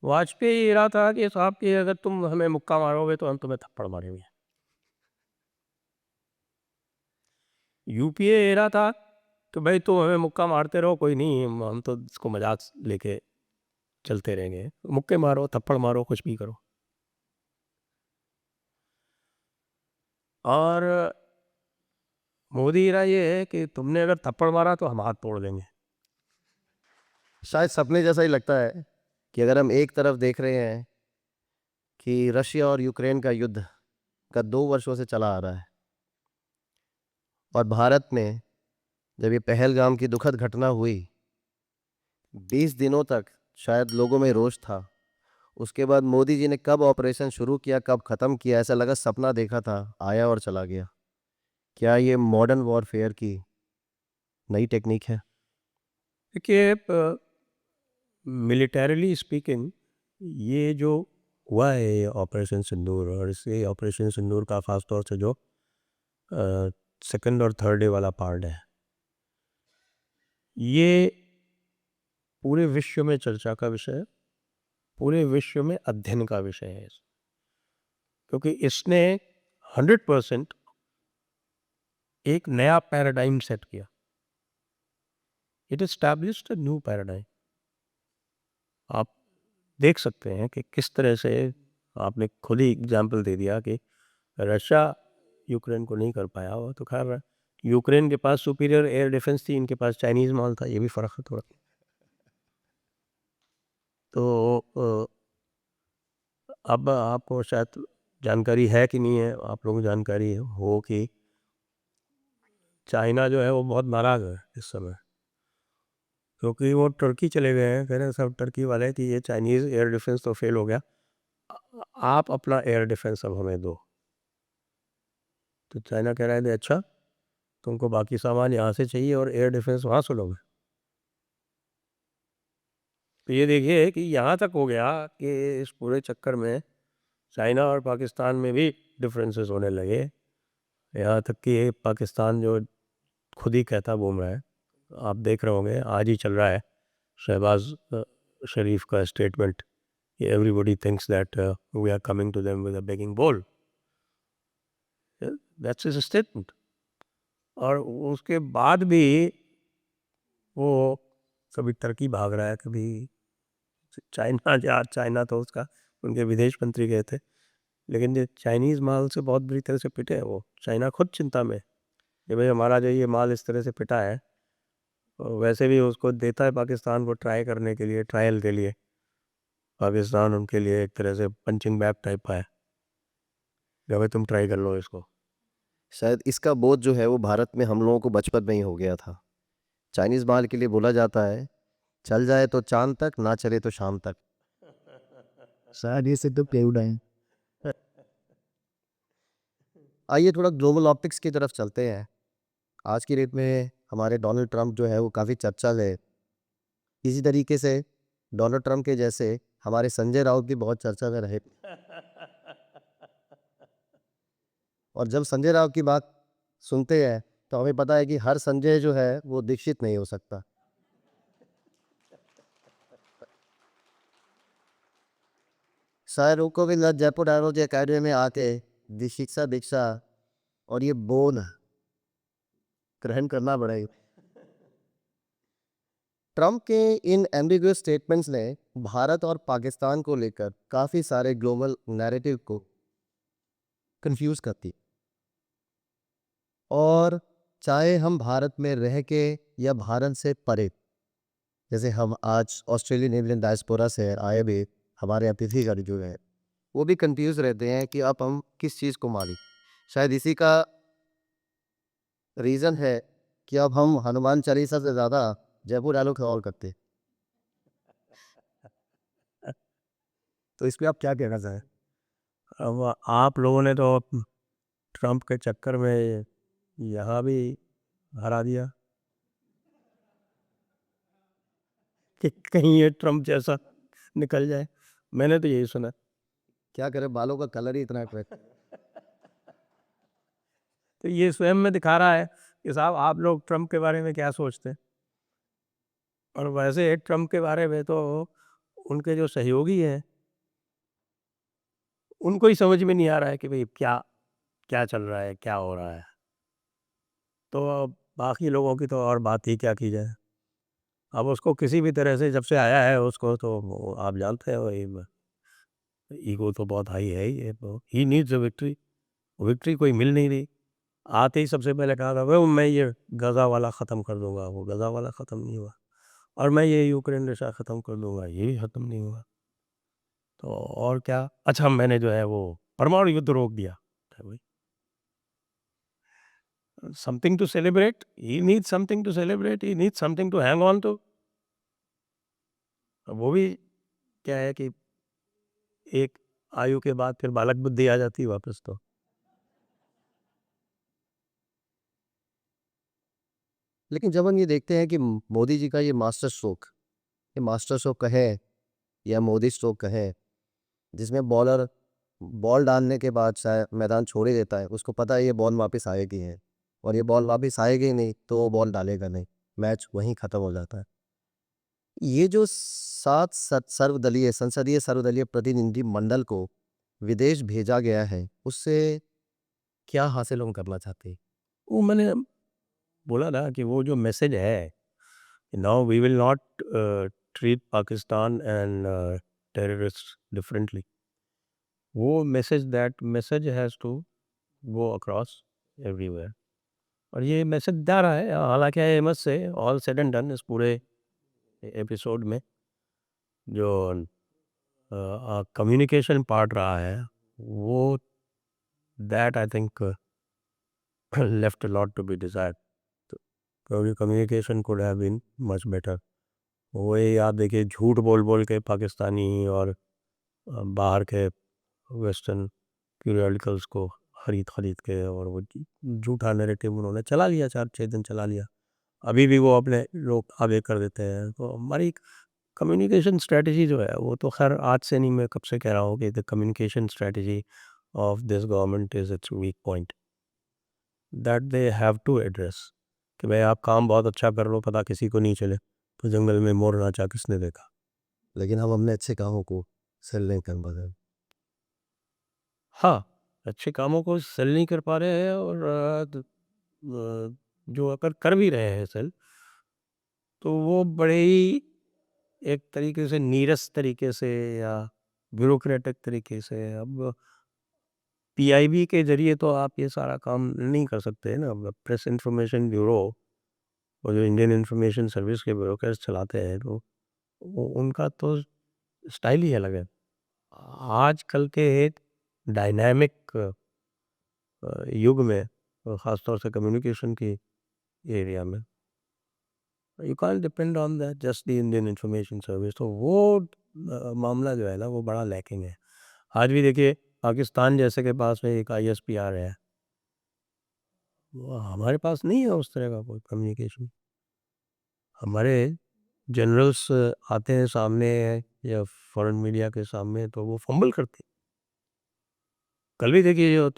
वाजपेयी एरा था कि साहब कि अगर तुम हमें मुक्का मारोगे तो हम तुम्हें थप्पड़ मारेंगे। यूपीए एरा था तो भाई तुम हमें मुक्का मारते रहो, कोई नहीं, हम तो इसको मजाक लेके चलते रहेंगे, मुक्के मारो, थप्पड़ मारो, कुछ भी करो। और मोदी एरा ये है कि तुमने अगर थप्पड़ मारा तो हम हाथ तोड़ देंगे। शायद सपने जैसा ही लगता है कि अगर हम एक तरफ देख रहे हैं कि रशिया और यूक्रेन का युद्ध का 2 वर्षों से चला आ रहा है, और भारत में जब ये पहलगाम की दुखद घटना हुई, 20 दिनों तक शायद लोगों में रोष था। उसके बाद मोदी जी ने कब ऑपरेशन शुरू किया, कब खत्म किया, ऐसा लगा सपना देखा था, आया और चला गया। क्या ये मॉडर्न वॉरफेयर की नई टेक्निक है? देखिए, मिलिटरीली स्पीकिंग ये जो हुआ है ये ऑपरेशन सिंदूर, और इसे ऑपरेशन सिंदूर का खास तौर से जो सेकंड और थर्ड डे वाला पार्ट है, ये पूरे विश्व में चर्चा का विषय है, पूरे विश्व में अध्ययन का विषय है। क्योंकि इसने 100% एक नया पैराडाइम सेट किया। It established a new paradigm. आप देख सकते हैं कि किस तरह से, आपने खुद ही एग्जाम्पल दे दिया कि रशिया यूक्रेन को नहीं कर पाया हो, तो खैर यूक्रेन के पास सुपीरियर एयर डिफेंस थी, इनके पास चाइनीज माल था, ये भी फर्क है थोड़ा। तो अब आपको शायद जानकारी है कि नहीं है, आप लोगों को जानकारी हो कि चाइना जो है वो बहुत नाराज है इस समय, क्योंकि वो टर्की चले गए हैं। कह रहे हैं सब टर्की वाले कि ये चाइनीज़ एयर डिफेंस तो फेल हो गया, आप अपना एयर डिफेंस अब हमें दो। तो चाइना कह रहा है अच्छा, तुमको बाकी सामान यहाँ से चाहिए और एयर डिफेंस वहाँ से लोगे। तो ये देखिए कि यहाँ तक हो गया कि इस पूरे चक्कर में चाइना और पाकिस्तान में भी डिफरेंसेस होने लगे। यहाँ तक कि पाकिस्तान जो खुद ही कहता घूम रहा है, आप देख रहे होंगे आज ही चल रहा है शहबाज शरीफ का statement, everybody thinks that we are coming to them with a begging bowl. That's his statement. और उसके बाद भी वो कभी टर्की भाग रहा है, कभी चाइना। यार चाइना तो उसका, उनके विदेश मंत्री गए थे, लेकिन ये चाइनीज़ माल से बहुत बुरी तरह से पिटे हैं वो। चाइना खुद चिंता में कि भाई हमारा जो ये माल इस तरह से पिटा है, और वैसे भी उसको देता है पाकिस्तान को ट्राई करने के लिए, ट्रायल के लिए। पाकिस्तान उनके लिए एक तरह से पंचिंग बैग टाइप का है कि भाई तुम ट्राई कर लो इसको। शायद इसका बोध जो है वो भारत में हम लोगों को बचपन में ही हो गया था। चाइनीज माल के लिए बोला जाता है, चल जाए तो चांद तक, ना चले तो शाम तक। शायद ये सिर्फ प्लेवुड है। आइए थोड़ा ग्लोबल ऑप्टिक्स की तरफ चलते हैं। आज की डेट में हमारे डोनाल्ड ट्रंप जो है वो काफ़ी चर्चा है। इसी तरीके से डोनाल्ड ट्रंप के जैसे हमारे संजय राउत भी बहुत चर्चा में रहे। और जब संजय राउत की बात सुनते हैं तो हमें पता है कि हर संजय जो है वो दीक्षित नहीं हो सकता। शायरों को भी जयपुर एरोज एकेडमी में आके शिक्षा दीक्षा और ये बोध ग्रहण करना पड़ेगा। ट्रंप के इन एम्बिगुअस स्टेटमेंट्स ने भारत और पाकिस्तान को लेकर काफी सारे ग्लोबल नैरेटिव को कंफ्यूज करती, और चाहे हम भारत में रह के या भारत से परे, जैसे हम आज ऑस्ट्रेलियन इंडियन डायस्पोरा से आए भी हमारे अतिथिगण जो है वो भी कंफ्यूज रहते हैं कि अब हम किस चीज़ को मानी। शायद इसी का रीज़न है कि अब हम हनुमान चालीसा से ज़्यादा जयपुर आलू खौल करते। तो इस पे आप क्या कहना चाहें? अब आप लोगों ने तो ट्रंप के चक्कर में यहाँ भी हरा दिया कि कहीं ये ट्रंप जैसा निकल जाए। मैंने तो यही सुना। क्या करें, बालों का कलर ही इतना अट्रैक्ट। तो ये स्वयं में दिखा रहा है कि साहब आप लोग ट्रंप के बारे में क्या सोचते हैं। और वैसे ट्रंप के बारे में तो उनके जो सहयोगी हैं उनको ही समझ में नहीं आ रहा है कि भाई क्या क्या चल रहा है, क्या हो रहा है। तो अब बाकी लोगों की तो और बात ही क्या की जाए। अब उसको किसी भी तरह से जब से आया है उसको तो आप जानते हैं वही ईगो तो बहुत हाई है ही। He needs a victory. Victory कोई मिल नहीं रही। आते ही सबसे पहले कहा था वो मैं ये गज़ा वाला ख़त्म कर दूंगा, वो गज़ा वाला ख़त्म नहीं हुआ। और मैं ये यूक्रेन रशिया ख़त्म कर दूंगा, ये भी ख़त्म नहीं हुआ। तो और क्या, अच्छा मैंने जो है वो परमाणु युद्ध रोक दिया। Something to celebrate, he needs something to celebrate, he needs something to hang on to. वो भी क्या है कि एक आयु के बाद फिर बालक बुद्धि आ जाती है वापस। तो लेकिन जब हम ये देखते हैं कि मोदी जी का ये मास्टर स्ट्रोक, ये मास्टर स्ट्रोक कहे या मोदी स्ट्रोक कहे, जिसमें बॉलर बॉल डालने के बाद शायद मैदान छोड़ ही देता है, उसको पता है ये बॉल वापस आएगी है, और ये बॉल वापस आएगी नहीं तो वो बॉल डालेगा नहीं, मैच वहीं खत्म हो जाता है। ये जो सर्वदलीय संसदीय सर्वदलीय प्रतिनिधि मंडल को विदेश भेजा गया है, उससे क्या हासिल हम करना चाहते हैं? वो मैंने बोला ना कि वो जो मैसेज है, now we will not treat Pakistan and terrorist differently. वो message, that message has to go across everywhere. और ये मैसेज जा रहा है। हालांकि I must say all said and done इस पूरे एपिसोड में जो कम्युनिकेशन पार्ट रहा है वो, that I think left a lot to be desired. क्योंकि communication could have been much better. वही आप देखिए झूठ बोल बोल के पाकिस्तानी और बाहर के वेस्टर्न पीरियडिकल्स को खरीद खरीद के, और वो झूठा नैरेटिव उन्होंने चला लिया, 4-6 दिन चला लिया। अभी भी वो अपने लोग आगे कर देते हैं। तो हमारी कम्युनिकेशन स्ट्रेटजी जो है वो तो खैर आज से नहीं, मैं कब से कह रहा हूँ कि the communication strategy of this government is its weak point that they have to address. कि भाई आप काम बहुत अच्छा कर लो, पता किसी को नहीं चले, तो जंगल में मोर नाचा किसने देखा। लेकिन हम अपने अच्छे कामों को सेल नहीं कर पा रहे। हाँ, अच्छे कामों को सेल नहीं कर पा रहे हैं। और जो अगर कर भी रहे हैं सेल, तो वो बड़े ही एक तरीके से नीरस तरीके से या ब्यूरोक्रेटिक तरीके से। अब पीआईबी के ज़रिए तो आप ये सारा काम नहीं कर सकते हैं ना। प्रेस इन्फॉर्मेशन ब्यूरो और जो इंडियन इन्फॉर्मेशन सर्विस के ब्यूरोक्रेट्स चलाते हैं, तो उनका तो स्टाइल ही अलग है। आजकल के डायनामिक युग में, ख़ासतौर से कम्युनिकेशन की एरिया में, you can depend on that just the Indian information service. तो वो मामला जो है ना वो बड़ा लैकिंग है। आज भी देखिए पाकिस्तान जैसे के पास में एक आईएसपीआर है, वो हमारे पास नहीं है उस तरह का कोई कम्युनिकेशन। हमारे जनरल्स आते हैं सामने या फॉरेन मीडिया के सामने तो वो फंबल करते हैं। कल भी देखिए जो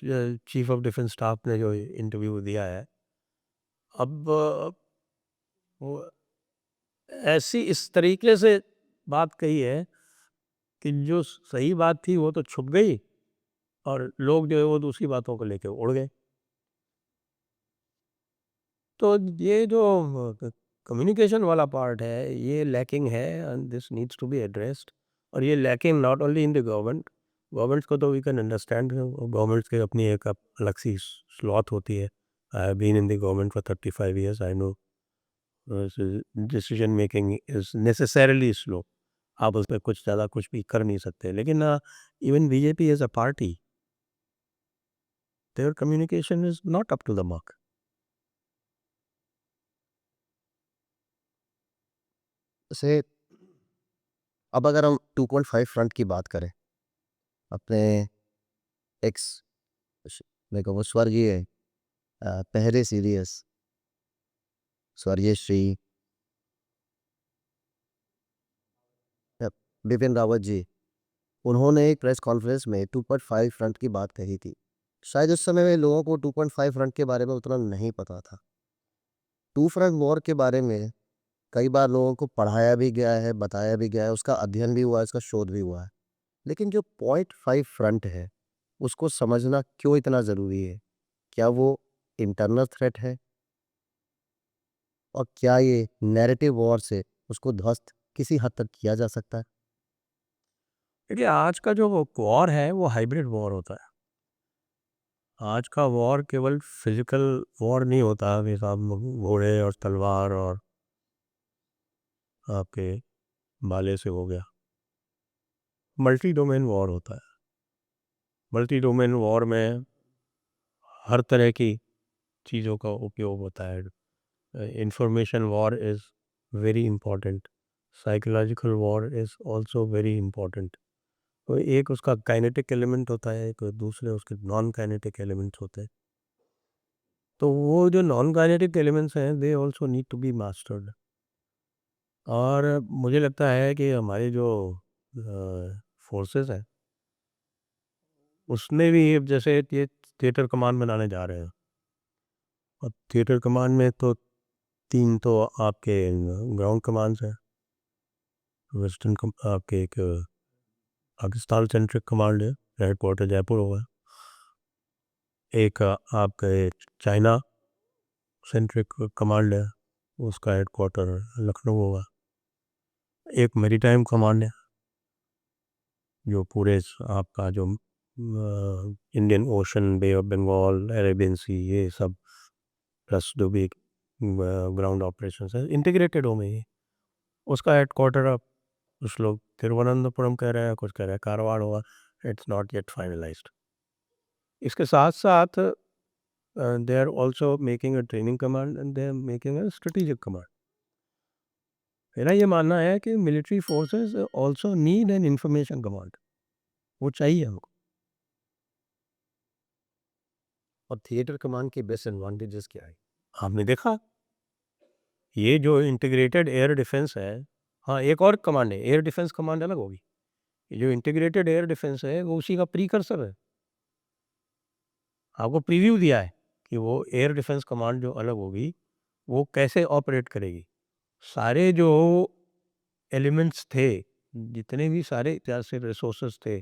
चीफ ऑफ डिफेंस स्टाफ ने जो इंटरव्यू दिया है, अब वो ऐसी इस तरीके से बात कही है कि जो सही बात थी वो तो छुप गई और लोग जो है वो दूसरी बातों को लेके उड़ गए। तो ये जो कम्युनिकेशन वाला पार्ट है ये लैकिंग है and this needs to be addressed. और ये lacking not only in the government's को तो वी कैन अंडरस्टैंड, गवर्नमेंट्स के अपनी एक अलग सी स्लॉथ होती है। I have been in the government for 35 years, I know decision making is necessarily slow. आप उस पर कुछ ज़्यादा कुछ भी कर नहीं सकते, लेकिन even BJP as a party, their communication is not up to the mark. जैसे अब अगर हम 2.5 फ्रंट की बात करें, अपने एक्स मैं कहूँ स्वर्गीय पहरे सीरियस स्वर्गीय श्री अ, बिपिन रावत जी, उन्होंने एक प्रेस कॉन्फ्रेंस में 2.5 फ्रंट की बात कही थी। शायद उस समय में लोगों को 2.5 फ्रंट के बारे में उतना नहीं पता था। 2 फ्रंट वॉर के बारे में कई बार लोगों को पढ़ाया भी गया है, बताया भी गया है, उसका अध्ययन भी हुआ है, उसका शोध भी हुआ है। लेकिन जो 0.5 फ्रंट है, उसको समझना क्यों इतना ज़रूरी है? क्या वो इंटरनल थ्रेट है? और क्या ये नैरेटिव वॉर से उसको ध्वस्त किसी हद तक किया जा सकता है? देखिए, आज का जो वॉर है वो हाइब्रिड वॉर होता है। आज का वॉर केवल फिजिकल वॉर नहीं होता कि साहब घोड़े और तलवार और आपके भाले से हो गया। मल्टी डोमेन वॉर होता है। मल्टी डोमेन वॉर में हर तरह की चीज़ों का उपयोग होता है। Information war is very important, psychological war is also very important. तो एक उसका काइनेटिक एलिमेंट होता है, एक दूसरे उसके नॉन काइनेटिक एलिमेंट्स होते हैं। तो वो जो नॉन काइनेटिक एलिमेंट्स हैं they also need to be mastered. और मुझे लगता है कि हमारे जो फोर्सेस हैं उसमें भी अब जैसे ये थिएटर कमान बनाने जा रहे हैं, और थिएटर कमान में तो 3 तो आपके ग्राउंड कमांड्स हैं। वेस्टर्न आपके एक पाकिस्तान सेंट्रिक कमांड है, हेडक्वार्टर जयपुर होगा। एक आपका चाइना सेंट्रिक कमांड है, उसका हेडक्वार्टर लखनऊ होगा। एक मेरीटाइम कमांड है जो पूरे आपका जो Indian Ocean, Bay of Bengal, Arabian Sea, ये सब प्लस जो भी ग्राउंड ऑपरेशंस है इंटीग्रेटेड हो में ये, उसका हेडक्वार्टर अब कुछ लोग तिरुवनंतपुरम कह रहे हैं, कुछ कह रहे हैं कारवार होगा। It's not yet finalised. इसके साथ साथ they are also making a training command and they are making a strategic command. मेरा ये मानना है कि military forces also need an information command, वो चाहिए हमको। और थिएटर कमान के डिसएडवांटेजेस क्या है? आपने देखा ये जो इंटीग्रेटेड एयर डिफेंस है, हाँ एक और कमांड है, एयर डिफेंस कमांड अलग होगी। ये जो इंटीग्रेटेड एयर डिफेंस है वो उसी का प्रीकर्सर है। आपको प्रीव्यू दिया है कि वो एयर डिफेंस कमांड जो अलग होगी वो कैसे ऑपरेट करेगी। सारे जो एलिमेंट्स थे, जितने भी सारे इतिहास से रिसोर्सेस थे,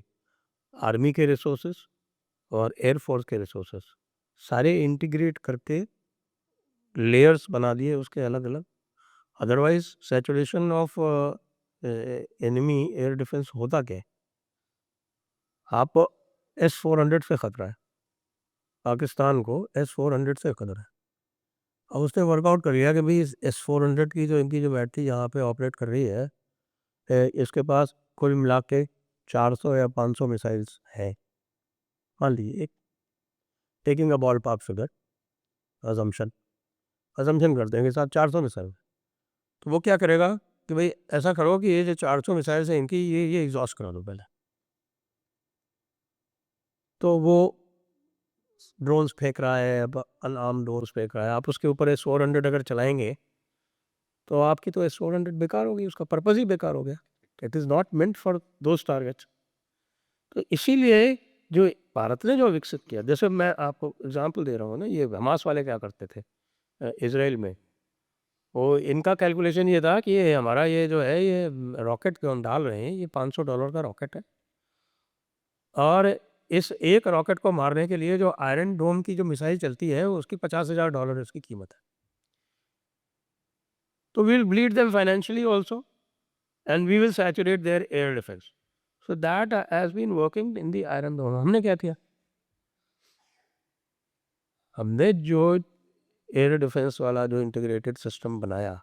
आर्मी के रिसोर्सेस और एयरफोर्स के रिसोर्सेस, सारे इंटीग्रेट करके लेयर्स बना दिए उसके अलग अलग। Otherwise saturation of enemy air defence होता क्या है? आप S-400 से खतरा है, पाकिस्तान को S-400 से खतरा है। अब उसने वर्कआउट कर लिया कि भाई इस S-400 की जो इनकी जो बैटरी यहाँ पे ऑपरेट कर रही है, इसके पास कुल मिला के 400 या 500 मिसाइल्स हैं। मान लीजिए एक taking a ball park figure assumption assumption करते हैं कि साथ 400 मिसाइल। तो वो क्या करेगा कि भाई ऐसा करो कि ये जो 400 मिसाइल्स हैं इनकी ये एग्जॉस्ट करा दो पहले। तो वो ड्रोन्स फेंक रहा है, अब अनआर्म ड्रोन्स फेंक रहा है, आप उसके ऊपर S-400 अगर चलाएंगे तो आपकी तो S-400 बेकार होगी, उसका पर्पज़ ही बेकार हो गया। It is not meant for those targets. तो इसीलिए जो भारत ने जो विकसित किया, जैसे मैं आपको एग्जांपल दे रहा हूँ ना, ये हमास वाले क्या करते थे इजराइल में, वो इनका कैलकुलेशन ये था कि ये हमारा ये जो है ये रॉकेट जो हम डाल रहे हैं ये $500 का रॉकेट है और इस एक रॉकेट को मारने के लिए जो आयरन डोम की जो मिसाइल चलती है उसकी $50,000 उसकी कीमत है। तो we will bleed them financially also and we will saturate their air defence. So that has been working in the Iron Dome. हमने क्या किया, हमने जो एयर डिफेंस वाला जो इंटीग्रेटेड सिस्टम बनाया,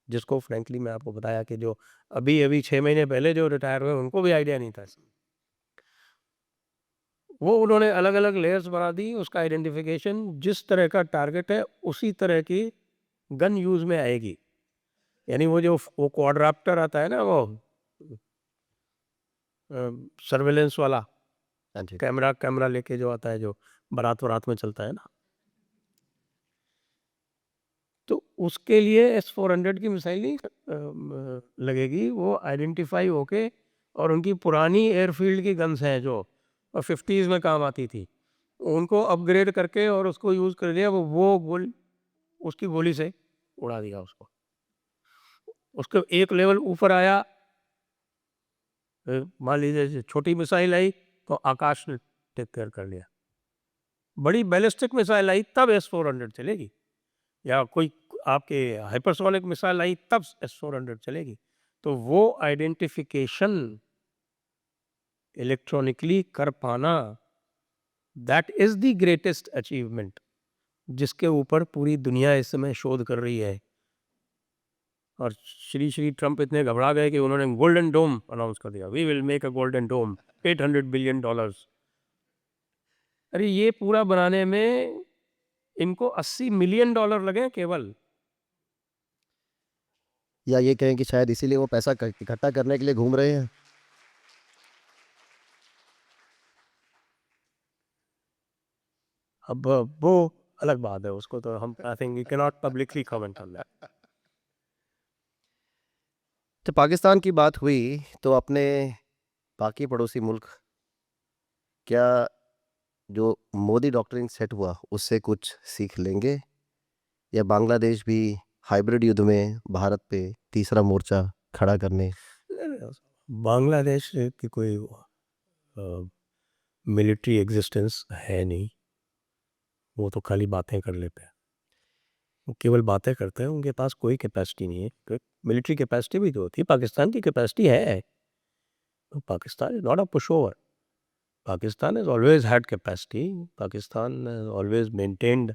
जिसको फ्रैंकली मैं आपको बताया कि जो अभी अभी 6 महीने पहले जो रिटायर हुए उनको भी आइडिया नहीं था इसमें। वो उन्होंने अलग अलग लेयर्स बना दी, उसका आइडेंटिफिकेशन जिस तरह का टारगेट है उसी तरह की गन यूज में आएगी। यानी वो जो वो क्वाड्राप्टर आता है ना, वो सर्वेलेंस वाला हाँ जी। कैमरा कैमरा लेके जो आता है, जो बारात वरात में चलता है ना, तो उसके लिए S-400 की मिसाइल नहीं लगेगी। वो आइडेंटिफाई होके और उनकी पुरानी एयरफील्ड की गन्स हैं जो 50s में काम आती थी, उनको अपग्रेड करके और उसको यूज़ कर लिया। वो गोल उसकी गोली से उड़ा दिया उसको। उसके एक लेवल ऊपर आया, मान लीजिए छोटी मिसाइल आई तो आकाश ने टेक केयर कर लिया। बड़ी बैलिस्टिक मिसाइल आई तब S-400 चलेगी, या कोई आपके हाइपरसोनिक मिसाइल आई तब S-400 चलेगी। तो वो आइडेंटिफिकेशन इलेक्ट्रॉनिकली कर पाना, that is the greatest achievement, जिसके ऊपर पूरी दुनिया इस समय शोध कर रही है। और श्री श्री ट्रम्प इतने घबरा गए कि उन्होंने गोल्डन डोम अनाउंस कर दिया, we will make a golden dome, $800 billion. अरे ये पूरा बनाने में इनको $80 मिलियन लगे केवल। या ये कहें कि शायद इसीलिए वो पैसा इकट्ठा करने के लिए घूम रहे हैं। अब वो अलग बात है, उसको तो हम I think we can not publicly comment on that. तो पाकिस्तान की बात हुई तो अपने बाकी पड़ोसी मुल्क क्या जो मोदी डॉक्ट्रिन सेट हुआ उससे कुछ सीख लेंगे, या बांग्लादेश भी हाइब्रिड युद्ध में भारत पे तीसरा मोर्चा खड़ा करने? बांग्लादेश की कोई मिलिट्री एग्जिस्टेंस है नहीं, वो तो खाली बातें कर लेते हैं, वो केवल बातें करते हैं, उनके पास कोई कैपेसिटी नहीं है। मिलिट्री कैपेसिटी भी तो होती है, पाकिस्तान की कैपेसिटी है। तो Pakistan is not a push over, Pakistan has always had capacity. Pakistan has always maintained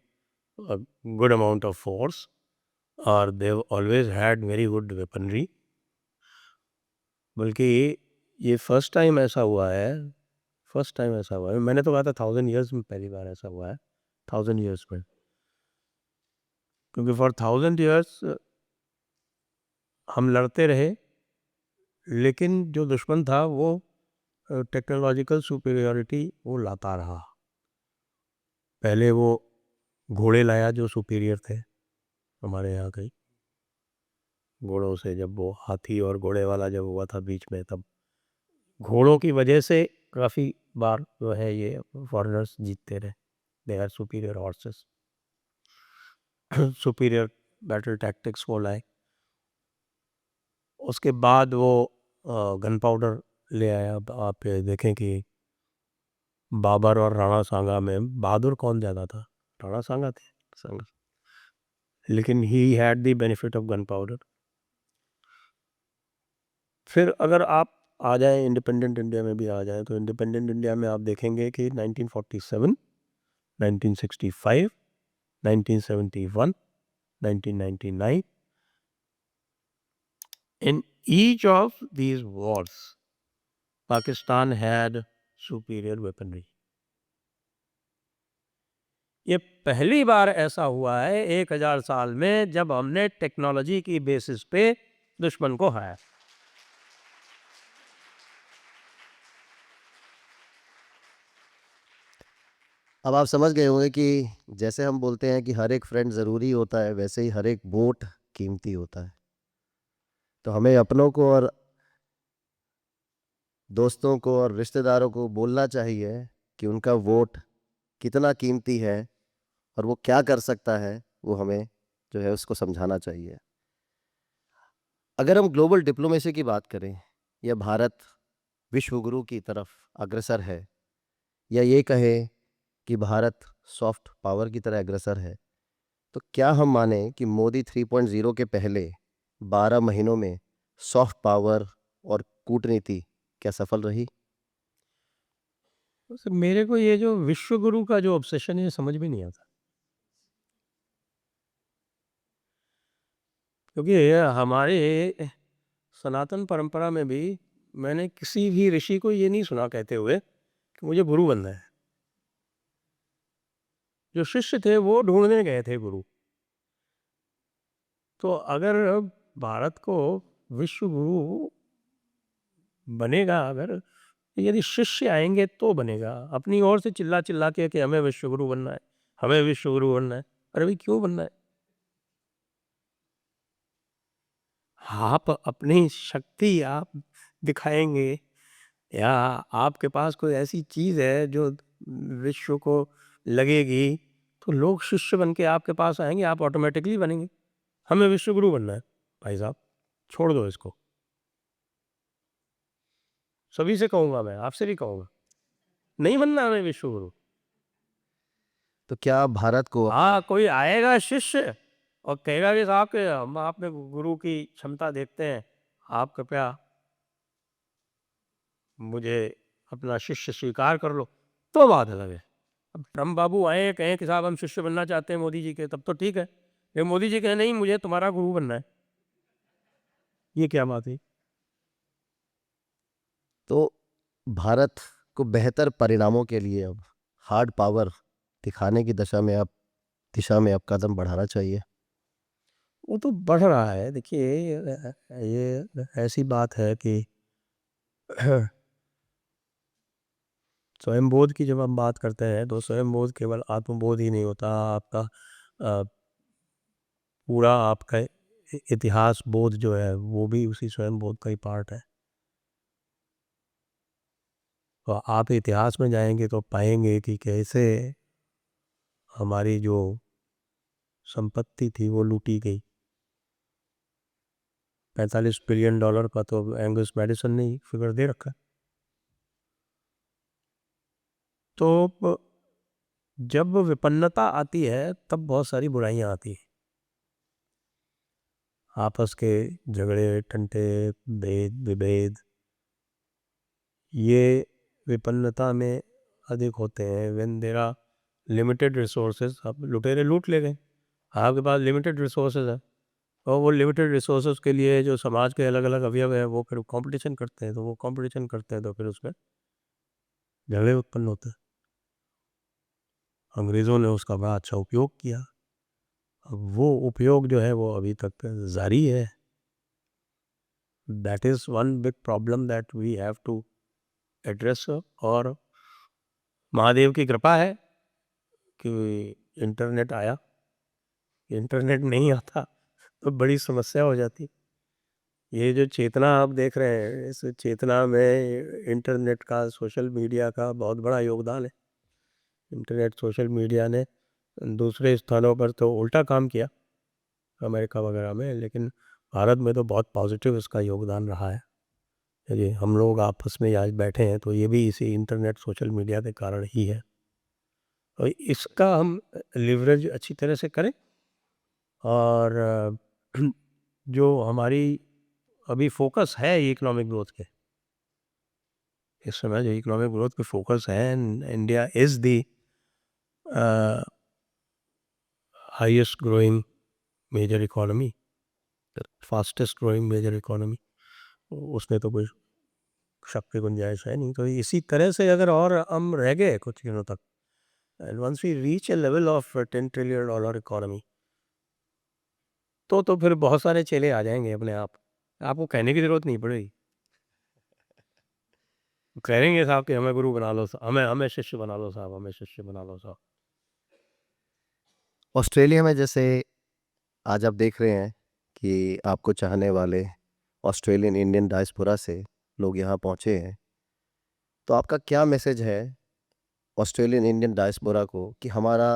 a good amount of force, or they've always had very good weaponry. बल्कि ये फर्स्ट टाइम ऐसा हुआ है, फर्स्ट टाइम ऐसा हुआ है। मैंने तो कहा था 1000 years में पहली बार ऐसा हुआ है, 1000 years में, क्योंकि फॉर 1000 years हम लड़ते रहे, लेकिन जो दुश्मन था वो टेक्नोलॉजिकल सुपीरियरिटी वो लाता रहा। पहले वो घोड़े लाया जो सुपीरियर थे हमारे यहाँ के, घोड़ों से, जब वो हाथी और घोड़े वाला जब हुआ था बीच में, तब घोड़ों की वजह से काफ़ी बार जो है ये फॉरेनर्स जीतते रहे। They are superior horses, superior battle tactics वो लाए। उसके बाद वो गन पाउडर ले आया। अब आप ये देखें कि बाबर और राणा सांगा में बहादुर कौन ज़्यादा था? राणा सांगा थे, सांगा, लेकिन he had the benefit of gun powder. फिर अगर आप आ जाएं इंडिपेंडेंट इंडिया में भी आ जाएं, तो इंडिपेंडेंट इंडिया में आप देखेंगे कि 1947, 1965, 1971, 1999, in each of these wars Pakistan had superior weaponry. ये पहली बार ऐसा हुआ है 1000 साल में जब हमने टेक्नोलॉजी की बेसिस पे दुश्मन को हराया। अब आप समझ गए होंगे कि जैसे हम बोलते हैं कि हर एक फ्रेंड ज़रूरी होता है, वैसे ही हर एक वोट कीमती होता है। तो हमें अपनों को और दोस्तों को और रिश्तेदारों को बोलना चाहिए कि उनका वोट कितना कीमती है और वो क्या कर सकता है, वो हमें जो है उसको समझाना चाहिए। अगर हम ग्लोबल डिप्लोमेसी की बात करें, या भारत विश्व गुरु की तरफ अग्रसर है, या ये कहें कि भारत सॉफ्ट पावर की तरह अग्रसर है, तो क्या हम माने कि मोदी 3.0 के पहले 12 महीनों में सॉफ्ट पावर और कूटनीति क्या सफल रही? तो सर मेरे को ये जो विश्व गुरु का जो ऑब्सेशन है ये समझ में नहीं आता, क्योंकि हमारे सनातन परंपरा में भी मैंने किसी भी ऋषि को ये नहीं सुना कहते हुए कि मुझे गुरु बनना है। जो शिष्य थे वो ढूंढने गए थे गुरु। तो अगर भारत को विश्व गुरु बनेगा, अगर यदि शिष्य आएंगे तो बनेगा। अपनी ओर से चिल्ला चिल्ला के कि हमें विश्व गुरु बनना है, हमें विश्व गुरु बनना है। अरे भाई क्यों बनना है? आप अपनी शक्ति आप दिखाएंगे, या आपके पास कोई ऐसी चीज है जो विश्व को लगेगी, तो लोग शिष्य बन के आपके पास आएंगे, आप ऑटोमेटिकली बनेंगे। हमें विश्व गुरु बनना है, भाई साहब छोड़ दो इसको। सभी से कहूंगा, मैं आपसे भी कहूंगा, नहीं बनना हमें विश्व गुरु। तो क्या भारत को हाँ, कोई आएगा शिष्य और कहेगा कि साहब के हम आप में गुरु की क्षमता देखते हैं, आप कृपया मुझे अपना शिष्य स्वीकार कर लो, तो बात अलग है। अब ट्रम्प बाबू आए कहें कि साहब हम शिष्य बनना चाहते हैं मोदी जी के, तब तो ठीक है। ये मोदी जी कहें नहीं मुझे तुम्हारा गुरु बनना है, ये क्या बात है? तो भारत को बेहतर परिणामों के लिए अब हार्ड पावर दिखाने की दिशा में अब कदम बढ़ाना चाहिए। वो तो बढ़ रहा है। देखिए ये ऐसी बात है कि स्वयं बोध की जब हम बात करते हैं तो स्वयं बोध केवल आत्मबोध ही नहीं होता, आपका पूरा आपका इतिहास बोध जो है वो भी उसी स्वयं बोध का ही पार्ट है। तो आप इतिहास में जाएंगे तो पाएंगे कि कैसे हमारी जो संपत्ति थी वो लूटी गई। $45 बिलियन का तो एंगस मैडिसन ने फिगर दे रखा है। तो जब विपन्नता आती है तब बहुत सारी बुराइयां आती हैं, आपस के झगड़े टंटे भेद विभेद, ये विपन्नता में अधिक होते हैं। When there are limited resources, अब लुटेरे लूट ले गए, आपके पास लिमिटेड रिसोर्सेज है, और वो लिमिटेड रिसोर्सेज के लिए जो समाज के अलग अलग अवयव है वो फिर कंपटीशन करते हैं, तो वो कंपटीशन करते हैं तो फिर उसमें झगड़े उत्पन्न होते हैं। अंग्रेज़ों ने उसका बड़ा अच्छा उपयोग किया, अब वो उपयोग जो है वो अभी तक जारी है। That is one big problem that we have to address. और महादेव की कृपा है कि इंटरनेट आया, इंटरनेट नहीं आता तो बड़ी समस्या हो जाती। ये जो चेतना आप देख रहे हैं, इस चेतना में इंटरनेट का, सोशल मीडिया का बहुत बड़ा योगदान है। इंटरनेट सोशल मीडिया ने दूसरे स्थानों पर तो उल्टा काम किया, अमेरिका वगैरह में, लेकिन भारत में तो बहुत पॉजिटिव इसका योगदान रहा है। ये हम लोग आपस में आज बैठे हैं तो ये भी इसी इंटरनेट सोशल मीडिया के कारण ही है। और इसका हम लिवरेज अच्छी तरह से करें, और जो हमारी अभी फोकस है इकोनॉमिक ग्रोथ के, इस समय जो इकोनॉमिक ग्रोथ पे फोकस है, India is the highest growing major economy, fastest growing major economy, उसमें तो कोई शक की गुंजाइश है नहीं। तो इसी तरह से अगर और हम रह गए कुछ दिनों तक, and once we reach a level of $10 trillion economy, तो फिर बहुत सारे चेले आ जाएंगे अपने आप, आपको कहने की ज़रूरत नहीं पड़ेगी। कहेंगे साहब कि हमें गुरु बना लो, हमें हमें शिष्य बना लो साहब, हमें शिष्य बना लो साहब। ऑस्ट्रेलिया में जैसे आज आप देख रहे हैं कि आपको चाहने वाले ऑस्ट्रेलियन इंडियन डायस्पोरा से लोग यहाँ पहुँचे हैं, तो आपका क्या मैसेज है ऑस्ट्रेलियन इंडियन डायस्पोरा को कि हमारा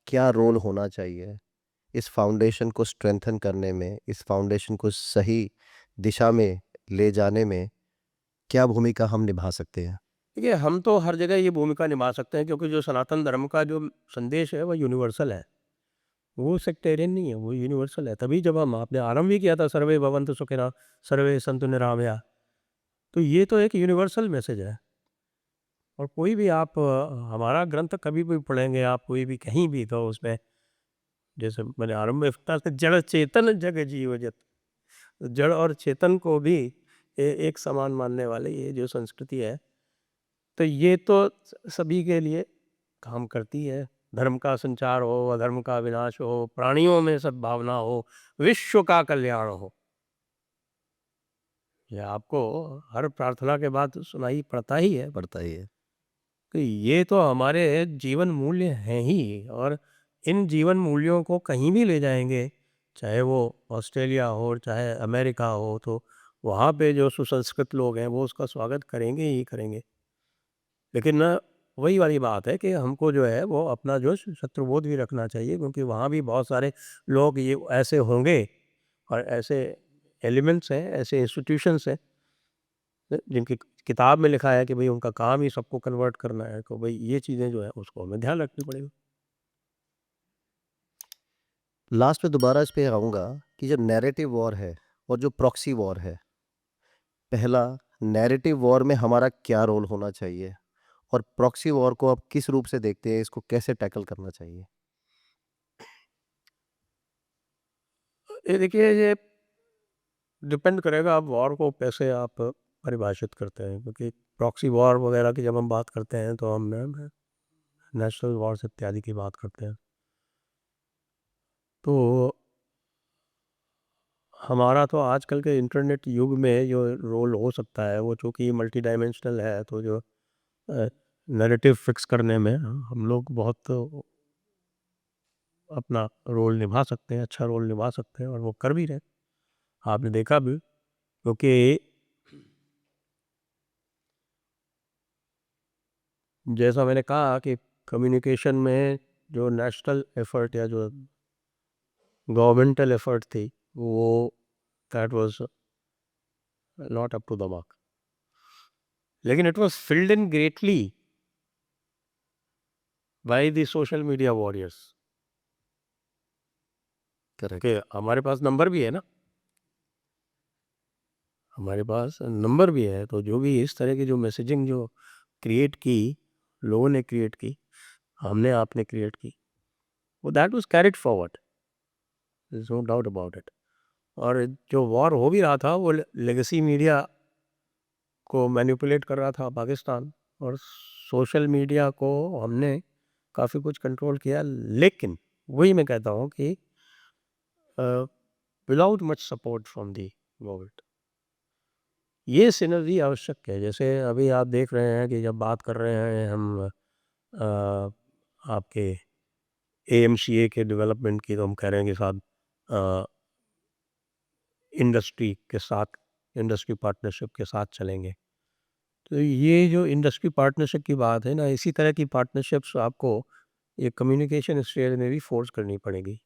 क्या रोल होना चाहिए इस फाउंडेशन को स्ट्रेंथन करने में, इस फाउंडेशन को सही दिशा में ले जाने में क्या भूमिका हम निभा सकते हैं? देखिए, हम तो हर जगह ये भूमिका निभा सकते हैं क्योंकि जो सनातन धर्म का जो संदेश है वो यूनिवर्सल है। वो सेक्टेरियन नहीं है, वो यूनिवर्सल है। तभी जब हम आपने आरंभ भी किया था सर्वे भवन्तु सुखिनः, सर्वे सन्तु निरामया, तो ये तो एक यूनिवर्सल मैसेज है। और कोई भी आप हमारा ग्रंथ कभी भी पढ़ेंगे आप, कोई भी कहीं भी, तो उसमें जैसे मैंने आरंभ में बताया था, जड़ चेतन जग जीव जत। जड़ और चेतन को भी एक समान मानने वाले ये जो संस्कृति है, तो ये तो सभी के लिए काम करती है। धर्म का संचार हो, अधर्म का विनाश हो, प्राणियों में सद्भावना हो, विश्व का कल्याण हो। ये आपको हर प्रार्थना के बाद सुनाई पड़ता ही है। पड़ता ही है। तो ये तो हमारे जीवन मूल्य हैं ही, और इन जीवन मूल्यों को कहीं भी ले जाएंगे, चाहे वो ऑस्ट्रेलिया हो, चाहे अमेरिका हो, तो वहाँ पे जो सुसंस्कृत लोग हैं वो उसका स्वागत करेंगे ही करेंगे। लेकिन ना, वही वाली बात है कि हमको जो है वो अपना जो शत्रुबोध भी रखना चाहिए, क्योंकि वहाँ भी बहुत सारे लोग ये ऐसे होंगे, और ऐसे एलिमेंट्स हैं, ऐसे इंस्टीट्यूशंस हैं जिनकी किताब में लिखा है कि भाई उनका काम ही सबको कन्वर्ट करना है। तो भाई ये चीज़ें जो है उसको हमें ध्यान रखनी पड़ेगी। लास्ट में दोबारा इस पे आऊँगा कि जब नैरेटिव वॉर है और जो प्रॉक्सी वॉर है, पहला नैरेटिव वॉर में हमारा क्या रोल होना चाहिए और प्रॉक्सी वॉर को आप किस रूप से देखते हैं, इसको कैसे टैकल करना चाहिए? ये देखिए, ये डिपेंड करेगा आप वॉर को कैसे आप परिभाषित करते हैं, क्योंकि प्रॉक्सी वॉर वगैरह की जब हम बात करते हैं तो हम नेशनल वॉर्स इत्यादि की बात करते हैं। तो हमारा तो आजकल के इंटरनेट युग में जो रोल हो सकता है वो चूँकि मल्टी डायमेंशनल है, तो जो नैरेटिव फिक्स करने में हम लोग बहुत अपना रोल निभा सकते हैं, अच्छा रोल निभा सकते हैं, और वो कर भी रहे हैं। आपने देखा भी, क्योंकि जैसा मैंने कहा कि कम्युनिकेशन में जो नेशनल एफर्ट या जो गवर्नमेंटल एफर्ट थी, वो that was not up to the mark, लेकिन it was filled in greatly by the social media warriors. Correct. कि हमारे पास नंबर भी है ना, हमारे पास नंबर भी है, तो जो भी इस तरह की जो मैसेजिंग जो क्रिएट की, लोगों ने क्रिएट की, हमने आपने क्रिएट की, वो that was carried forward, no doubt about it. और जो वॉर हो भी रहा था वो लेगेसी मीडिया को मैनिपुलेट कर रहा था पाकिस्तान, और सोशल मीडिया को हमने काफ़ी कुछ कंट्रोल किया। लेकिन वही मैं कहता हूँ कि without much support from the government, ये सिनर्जी आवश्यक है। जैसे अभी आप देख रहे हैं कि जब बात कर रहे हैं हम आपके एएमसीए के डेवलपमेंट की, तो हम कह रहे हैं कि साथ इंडस्ट्री के साथ, इंडस्ट्री पार्टनरशिप के साथ चलेंगे। तो ये जो इंडस्ट्री पार्टनरशिप की बात है ना, इसी तरह की पार्टनरशिप्स आपको ये कम्युनिकेशन स्फीयर में भी फोर्स करनी पड़ेगी।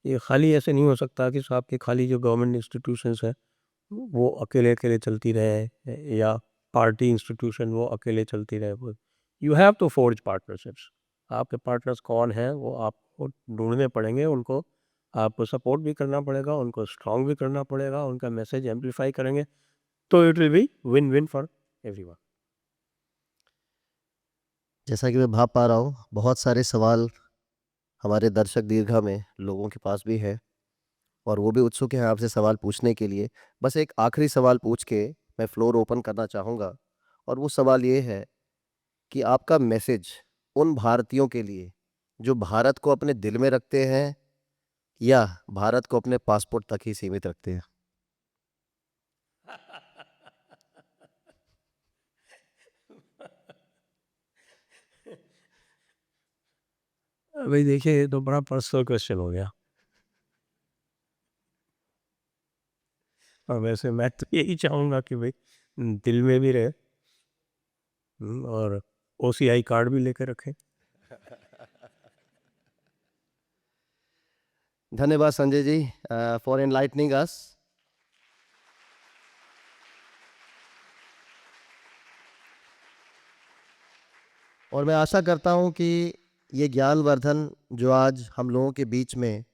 ये खाली ऐसे नहीं हो सकता कि साहब के खाली जो गवर्नमेंट इंस्टीट्यूशंस हैं वो अकेले अकेले चलती रहे, या पार्टी इंस्टीट्यूशन वो अकेले चलती रहे। You have to forge partnerships. आपके पार्टनर्स कौन हैं वो आपको ढूंढने पड़ेंगे, उनको आपको सपोर्ट भी करना पड़ेगा, उनको स्ट्रांग भी करना पड़ेगा, उनका मैसेज एम्पलीफाई करेंगे, तो it will be win win for everyone. जैसा कि मैं भाप पा रहा हूँ, बहुत सारे सवाल हमारे दर्शक दीर्घा में लोगों के पास भी है और वो भी उत्सुक हैं आपसे सवाल पूछने के लिए। बस एक आखिरी सवाल पूछ के मैं फ्लोर ओपन करना चाहूँगा और वो सवाल ये है कि आपका मैसेज उन भारतीयों के लिए जो भारत को अपने दिल में रखते हैं या भारत को अपने पासपोर्ट तक ही सीमित रखते हैं? भाई देखिए, ये तो बड़ा पर्सनल क्वेश्चन हो गया, और वैसे मैं तो यही चाहूँगा कि भाई दिल में भी रहे, और ओसीआई कार्ड भी लेकर रखें। धन्यवाद संजय जी फॉर एनलाइटनिंग अस। और मैं आशा करता हूँ कि ये ज्ञानवर्धन जो आज हम लोगों के बीच में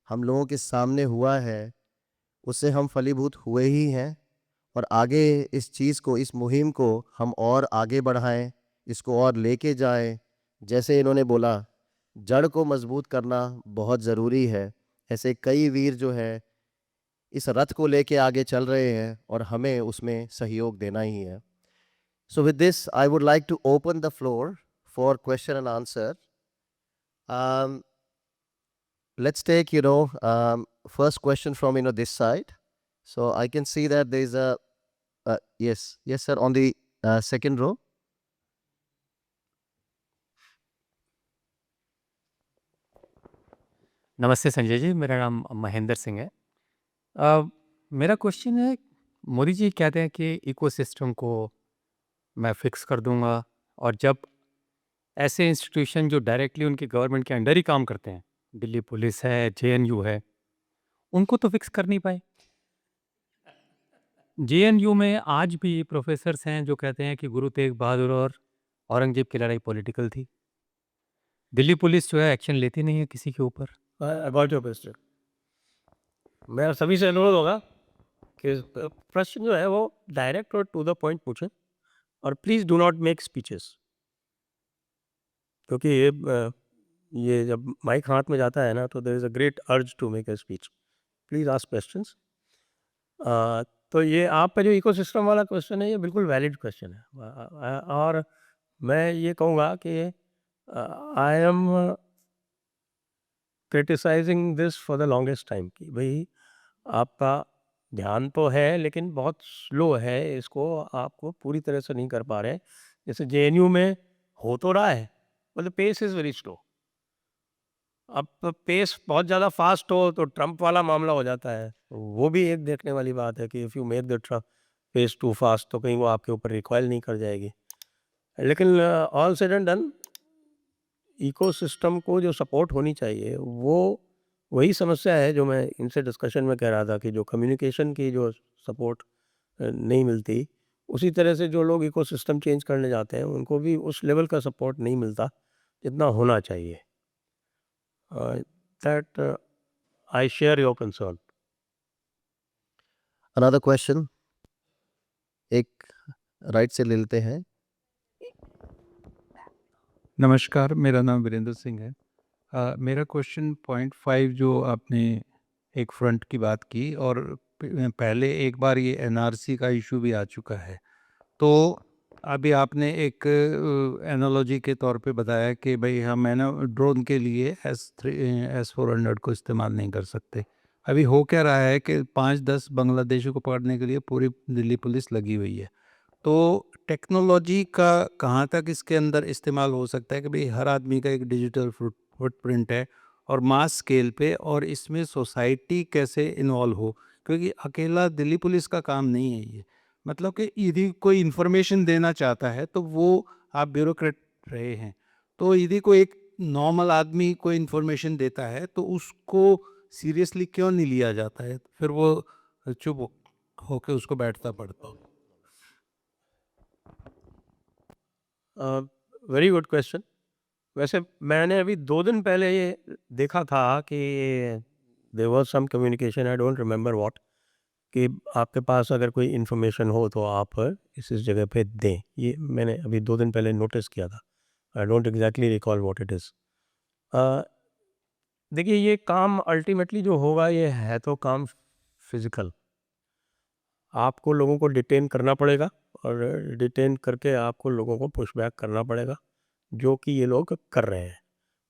हम लोगों के सामने हुआ है, उससे हम फलीभूत हुए ही हैं और आगे इस चीज़ को, इस मुहिम को हम और आगे बढ़ाएं, इसको और लेके जाएं। जैसे इन्होंने बोला, जड़ को मजबूत करना बहुत ज़रूरी है। ऐसे कई वीर जो है इस रथ को लेके आगे चल रहे हैं और हमें उसमें सहयोग देना ही है। So with this, I would like to open the floor for question and answer. Um, let's take, first question from, this side. So I can see that there is a, yes, sir, on the second row. नमस्ते संजय जी, मेरा नाम महेंद्र सिंह है। अ, मेरा question है, मोदी जी कहते हैं कि ecosystem को मैं फिक्स कर दूंगा, और जब ऐसे इंस्टीट्यूशन जो डायरेक्टली उनके गवर्नमेंट के अंडर ही काम करते हैं, दिल्ली पुलिस है, जेएनयू है, उनको तो फिक्स कर नहीं पाए। जेएनयू में आज भी प्रोफेसर्स हैं जो कहते हैं कि गुरु तेग बहादुर और औरंगजेब की लड़ाई पॉलिटिकल थी। दिल्ली पुलिस जो है एक्शन लेती नहीं है किसी के ऊपर। अबाउट योर क्वेश्चन, मेरा सभी से अनुरोध होगा कि प्रश्न जो है वो डायरेक्ट और टू द पॉइंट पूछें, और please do not make speeches, क्योंकि ये जब माइक हाथ में जाता है ना, तो there is a great urge to make a speech. Please ask questions. तो ये आपका जो इकोसिस्टम वाला क्वेश्चन है, ये बिल्कुल वैलिड क्वेश्चन है। और मैं ये कहूँगा कि I am criticising this for the longest time कि भाई आपका ध्यान तो है लेकिन बहुत स्लो है, इसको आपको पूरी तरह से नहीं कर पा रहे हैं। जैसे जेएनयू में हो तो रहा है, but the pace is very slow. अब पेस बहुत ज़्यादा फास्ट हो तो ट्रंप वाला मामला हो जाता है, वो भी एक देखने वाली बात है कि if you make the pace too fast तो कहीं वो आपके ऊपर रिकॉयल नहीं कर जाएगी। लेकिन all said and done, ecosystem को जो सपोर्ट होनी चाहिए वो वही समस्या है जो मैं इनसे डिस्कशन में कह रहा था कि जो कम्युनिकेशन की जो सपोर्ट नहीं मिलती, उसी तरह से जो लोग इकोसिस्टम चेंज करने जाते हैं उनको भी उस लेवल का सपोर्ट नहीं मिलता जितना होना चाहिए। That I share your concern. Another question, एक राइट से ले लेते हैं। नमस्कार, मेरा नाम वीरेंद्र सिंह है। मेरा क्वेश्चन पॉइंट 5 जो आपने एक फ्रंट की बात की, और पहले एक बार ये एनआरसी का इशू भी आ चुका है, तो अभी आपने एक एनालॉजी के तौर पे बताया कि भाई हम है ना ड्रोन के लिए S400 को इस्तेमाल नहीं कर सकते। अभी हो क्या रहा है कि 5-10 बांग्लादेशियों को पकड़ने के लिए पूरी दिल्ली पुलिस लगी हुई है। तो टेक्नोलॉजी का कहाँ तक इसके अंदर इस्तेमाल हो सकता है कि भाई हर आदमी का एक डिजिटल फुटप्रिंट है और मास स्केल पे, और इसमें सोसाइटी कैसे इन्वॉल्व हो, क्योंकि अकेला दिल्ली पुलिस का काम नहीं है ये। मतलब कि यदि कोई इन्फॉर्मेशन देना चाहता है तो वो, आप ब्यूरोक्रेट रहे हैं, तो यदि कोई एक नॉर्मल आदमी कोई इन्फॉर्मेशन देता है तो उसको सीरियसली क्यों नहीं लिया जाता है, फिर वो चुप होके उसको बैठता पड़ता। Very good question. वैसे मैंने अभी 2 दिन पहले ये देखा था कि there was some communication, I don't remember what, कि आपके पास अगर कोई इन्फॉर्मेशन हो तो आप इस जगह पे दें। ये मैंने अभी 2 दिन पहले नोटिस किया था। I don't exactly recall what it is. देखिए, ये काम अल्टीमेटली जो होगा ये है तो काम फिजिकल। आपको लोगों को डिटेन करना पड़ेगा, और डिटेन करके आपको लोगों को पुशबैक करना पड़ेगा, जो कि ये लोग कर रहे हैं।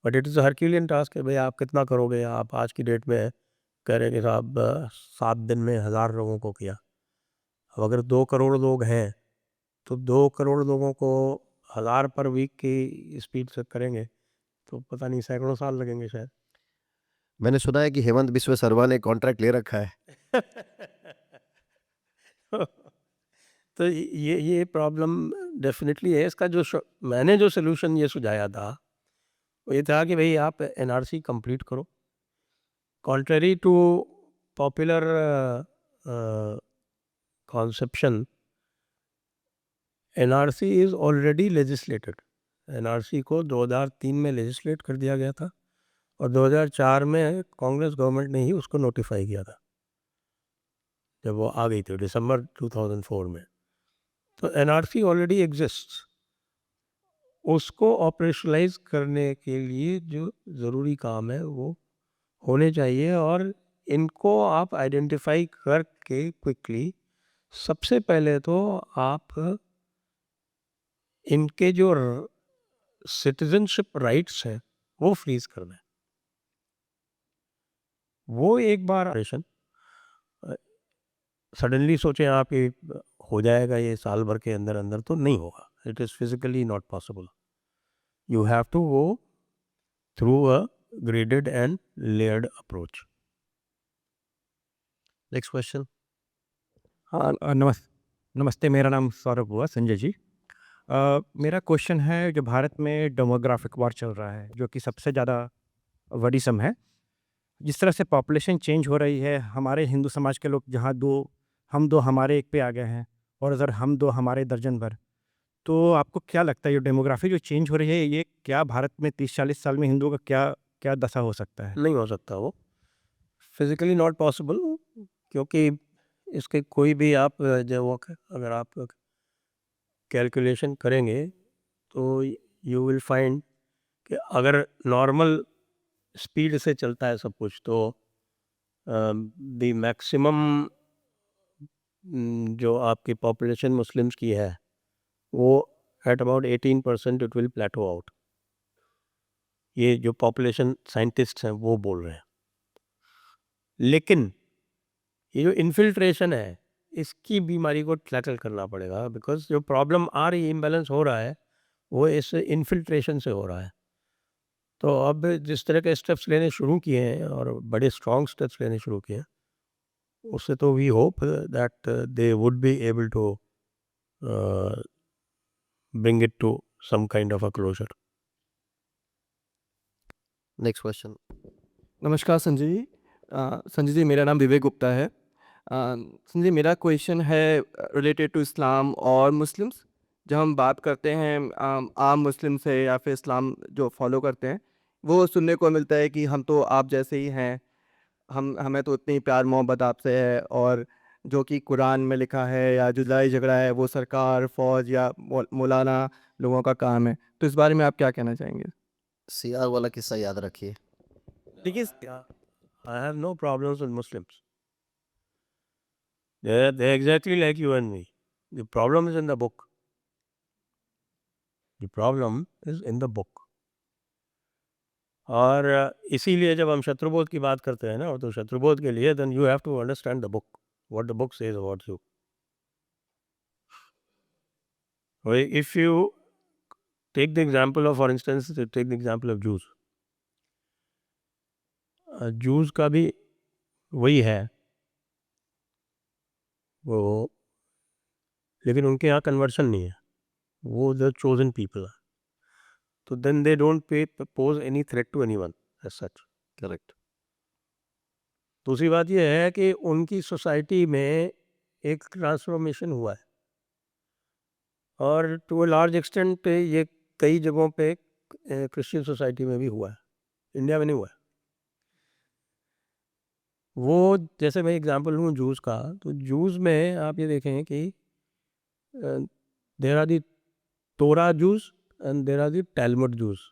But it is a Herculean task है। भाई आप कितना करोगे? आप आज की डेट में कह रहे हैं कि साहब 7 दिन में 1000 लोगों को किया। अब अगर 2 करोड़ लोग हैं तो 2 करोड़ लोगों को 1000 पर वीक की स्पीड से करेंगे तो पता नहीं सैकड़ों साल लगेंगे शायद। मैंने सुना है कि हेमंत बिस्वा शर्मा ने कॉन्ट्रैक्ट ले रखा है। तो ये प्रॉब्लम डेफिनेटली है। इसका जो मैंने जो सोल्यूशन ये सुझाया था वो ये था कि भाई आप एनआरसी कंप्लीट करो, contrary to popular conception, NRC is already legislated. NRC को 2003 में legislate कर दिया गया था और 2004 में कांग्रेस गवर्नमेंट ने ही उसको नोटिफाई किया था जब वो आ गई थी दिसंबर 2004 में। तो NRC ऑलरेडी एग्जिस्ट। उसको ऑपरेशनलाइज करने के लिए जो ज़रूरी काम है वो होने चाहिए और इनको आप आइडेंटिफाई करके क्विकली सबसे पहले तो आप इनके जो सिटीजनशिप राइट्स हैं वो फ्रीज करना है। वो एक बार ऑपरेशन सडनली सोचें आप ये हो जाएगा ये साल भर के अंदर अंदर, तो नहीं होगा। It is physically not possible. You have to go through a graded and layered approach. Next question. हाँ नमस्ते, मेरा नाम सौरभ हुआ, संजय जी। मेरा क्वेश्चन है, जो भारत में डेमोग्राफिक वॉर चल रहा है जो कि सबसे ज़्यादा वरीसम है, जिस तरह से पॉपुलेशन चेंज हो रही है, हमारे हिंदू समाज के लोग जहाँ हम दो हमारे एक पे आ गए हैं और अगर हम दो हमारे दर्जन भर, तो आपको क्या लगता है ये डेमोग्राफी जो चेंज हो रही है ये क्या भारत में 30-40 साल में हिंदुओं का क्या क्या दशा हो सकता है? नहीं हो सकता वो, फिजिकली नॉट पॉसिबल, क्योंकि इसके कोई भी आप जो अगर आप कैलकुलेशन करेंगे तो यू विल फाइंड कि अगर नॉर्मल स्पीड से चलता है सब कुछ तो द मैक्सिमम जो आपकी पॉपुलेशन मुस्लिम्स की है वो at about 18% it will plateau out. ये जो पॉपुलेशन साइंटिस्ट हैं वो बोल रहे हैं। लेकिन ये जो इन्फिल्ट्रेशन है इसकी बीमारी को टैकल करना पड़ेगा, बिकॉज जो प्रॉब्लम आ रही है, इम्बैलेंस हो रहा है, वो इस इन्फिल्ट्रेशन से हो रहा है। तो अब जिस तरह के स्टेप्स लेने शुरू किए हैं और बड़े स्ट्रॉन्ग स्टेप्स लेने शुरू किए हैं, उससे तो we hope that they would be able to bring it to some kind of a closure. Next question. नमस्कार संजय जी। संजय जी, मेरा नाम विवेक गुप्ता है। संजय, मेरा क्वेश्चन है रिलेटेड टू इस्लाम और मुस्लिम्स। जब हम बात करते हैं आम मुस्लिम से या फिर इस्लाम जो फॉलो करते हैं, वो सुनने को मिलता है कि हम तो आप जैसे ही हैं, हमें तो इतनी प्यार मोहब्बत आपसे है, और जो कि कुरान में लिखा है या जो लड़ाई झगड़ा है वो सरकार, फौज या मौलाना लोगों का काम है। तो इस बारे में आप क्या कहना चाहेंगे? सीआर वाला किस्सा याद रखिए। देखिए, I have no problems with Muslims. They're exactly like you and me. The problem is in the book. The problem is in the book. और इसीलिए जब हम शत्रुबोध की बात करते हैं ना, तो शत्रुबोध के लिए then you have to understand the book, what the book says about you. If you take the example of, for instance, take the example of Jews. Jews का भी वही है वो, लेकिन उनके यहाँ कन्वर्शन नहीं है, वो द चोजन पीपल है। तो then they don't pose any threat to anyone as such. Correct. दूसरी बात यह है कि उनकी सोसाइटी में एक ट्रांसफॉर्मेशन हुआ है और टू अ लार्ज एक्सटेंट ये कई जगहों पे क्रिश्चियन सोसाइटी में भी हुआ है, इंडिया में नहीं हुआ है। वो जैसे मैं एग्जांपल लूँ जूस का, तो जूस में आप ये देखें कि देर are the Torah Jews and there are the Talmud Jews.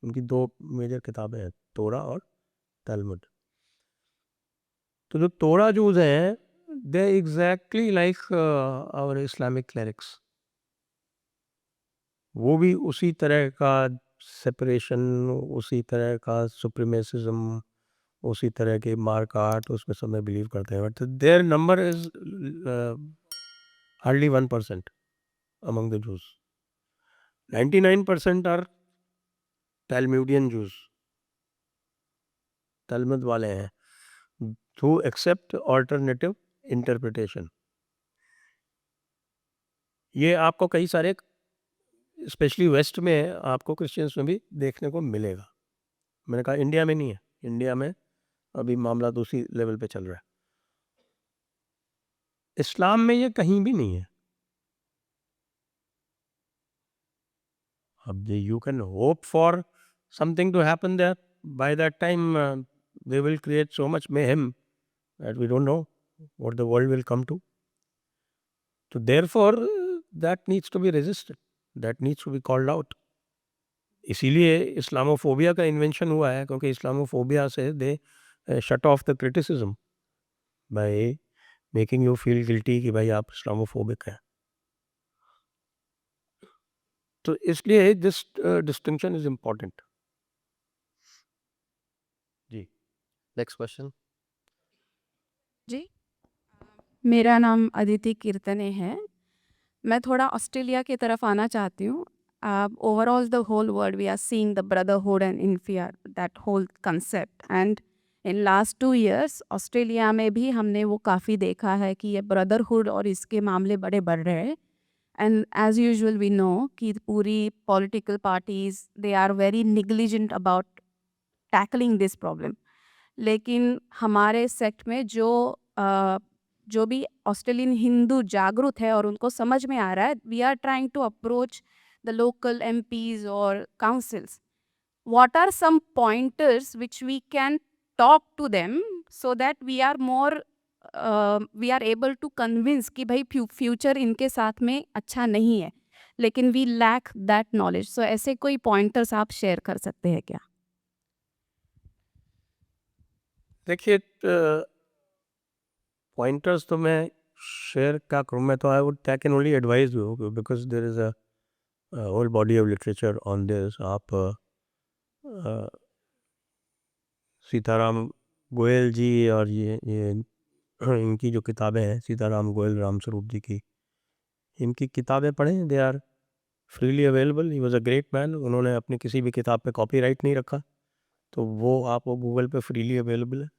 उनकी दो मेजर किताबें हैं, तोरा और टैलमुड। तो जो तोरा जूस हैं, they exactly like our Islamic clerics. वो भी उसी तरह का सेपरेशन, उसी तरह का सुप्रीमेसिज्म, उसी तरह के मार्काट उसमें सब में बिलीव करते हैं। But their number is hardly 1% among the Jews. 99% are Talmudian Jews, Talmud वाले हैं, who accept alternative interpretation। ये आपको कई सारे स्पेशली वेस्ट में आपको क्रिश्चियंस में भी देखने को मिलेगा। मैंने कहा इंडिया में नहीं है, इंडिया में अभी मामला दूसरी लेवल पे चल रहा है। इस्लाम में ये कहीं भी नहीं है। अब you can hope for something to happen there, by that time they will create so much mayhem that we don't know what the world will come to. So therefore that needs to be resisted, that needs to be called out. इसीलिए Islamophobia का invention हुआ है, क्योंकि Islamophobia से they shut off the criticism by making you feel guilty कि भाई आप Islamophobic हैं। तो इसलिए दिस डिस्टिंक्शन इज इम्पोर्टेंट। जी नेक्स्ट क्वेश्चन। जी मेरा नाम अदिति कीर्तने है। मैं थोड़ा ऑस्ट्रेलिया की तरफ आना चाहती हूँ। Overall the whole world we are seeing the brotherhood and in fear, that whole concept, and in last 2 years Australia में भी हमने वो काफ़ी देखा है कि ये ब्रदरहुड और इसके मामले बड़े बढ़ रहे हैं। And as usual we know कि पूरी political parties they are very negligent about tackling this problem. लेकिन हमारे सेक्ट में जो भी ऑस्ट्रेलियन हिंदू जागरूक है और उनको समझ में आ रहा है, we are trying to approach the local MPs और councils. what are some pointers which we can talk to them so that we are more we are able to convince कि भाई फ्यूचर इनके साथ में अच्छा नहीं है, लेकिन we lack that knowledge। so ऐसे कोई pointers आप शेयर कर सकते हैं क्या? देखिए, पॉइंटर्स तो मैं शेयर क्या करूँ, मैं तो I can only advise you because there is a whole body of literature on this. आप सीताराम गोयल जी और ये इनकी जो किताबें हैं, सीताराम गोयल रामस्वरूप जी की, इनकी किताबें पढ़ें। They are freely available. He was a great man. उन्होंने अपनी किसी भी किताब पे कॉपीराइट नहीं रखा, तो वो गूगल पे फ्रीली अवेलेबल है।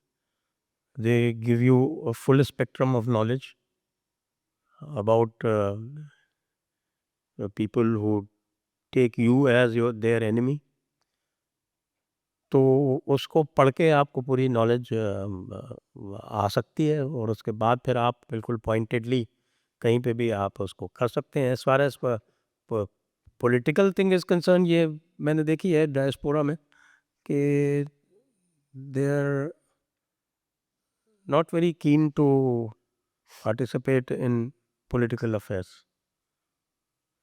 They give you a full spectrum of knowledge about the people who take you as their enemy। तो उसको पढ़ के आपको पूरी नॉलेज आ सकती है, और उसके बाद फिर आप बिल्कुल पॉइंटेडली कहीं पे भी आप उसको कर सकते हैं। As far as political thing is concern, ये मैंने देखी है डायस्पोरा में कि they are not very keen to participate in political affairs।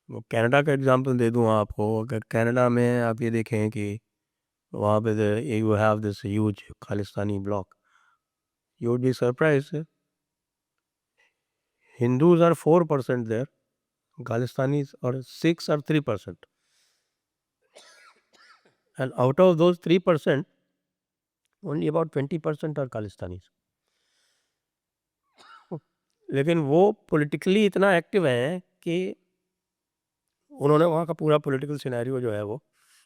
वो कनाडा का एग्जांपल दे दूँ आपको। अगर कनाडा में आप ये देखें कि वहाँ पे you have this huge Khalistani block, you would be surprised. Hindus are 4% there, Khalistanis और Sikhs are 3%, and out of those 3% only about 20% are Khalistanis. लेकिन वो पॉलिटिकली इतना एक्टिव हैं कि उन्होंने वहाँ का पूरा पॉलिटिकल सिनेरियो जो है वो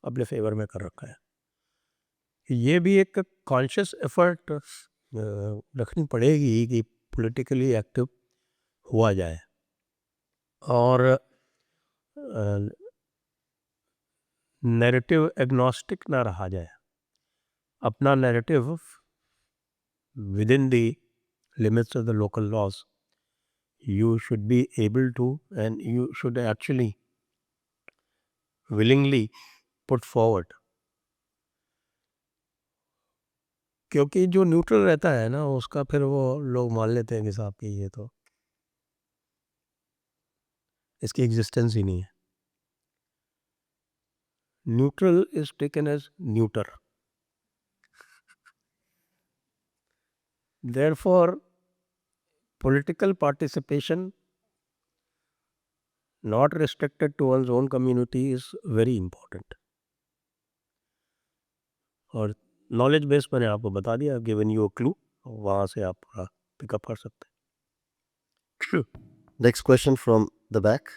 अपने फेवर में कर रखा है। ये भी एक कॉन्शियस एफर्ट रखनी पड़ेगी कि पॉलिटिकली एक्टिव हुआ जाए और नैरेटिव एग्नोस्टिक ना रहा जाए। अपना narrative within the limits of the local laws you should be able to, and you should actually willingly put forward। क्योंकि जो न्यूट्रल रहता है ना, उसका फिर वो लोग मान लेते हैं कि साहब कि ये तो इसकी एग्जिस्टेंस ही नहीं है। Neutral is taken as neuter. Therefore political participation not restricted to one's own community is very important। और नॉलेज बेस मैंने आपको बता दिया, गिवन यू अ क्लू, वहाँ से आप पिकअप कर सकते हैं। Next question from the back.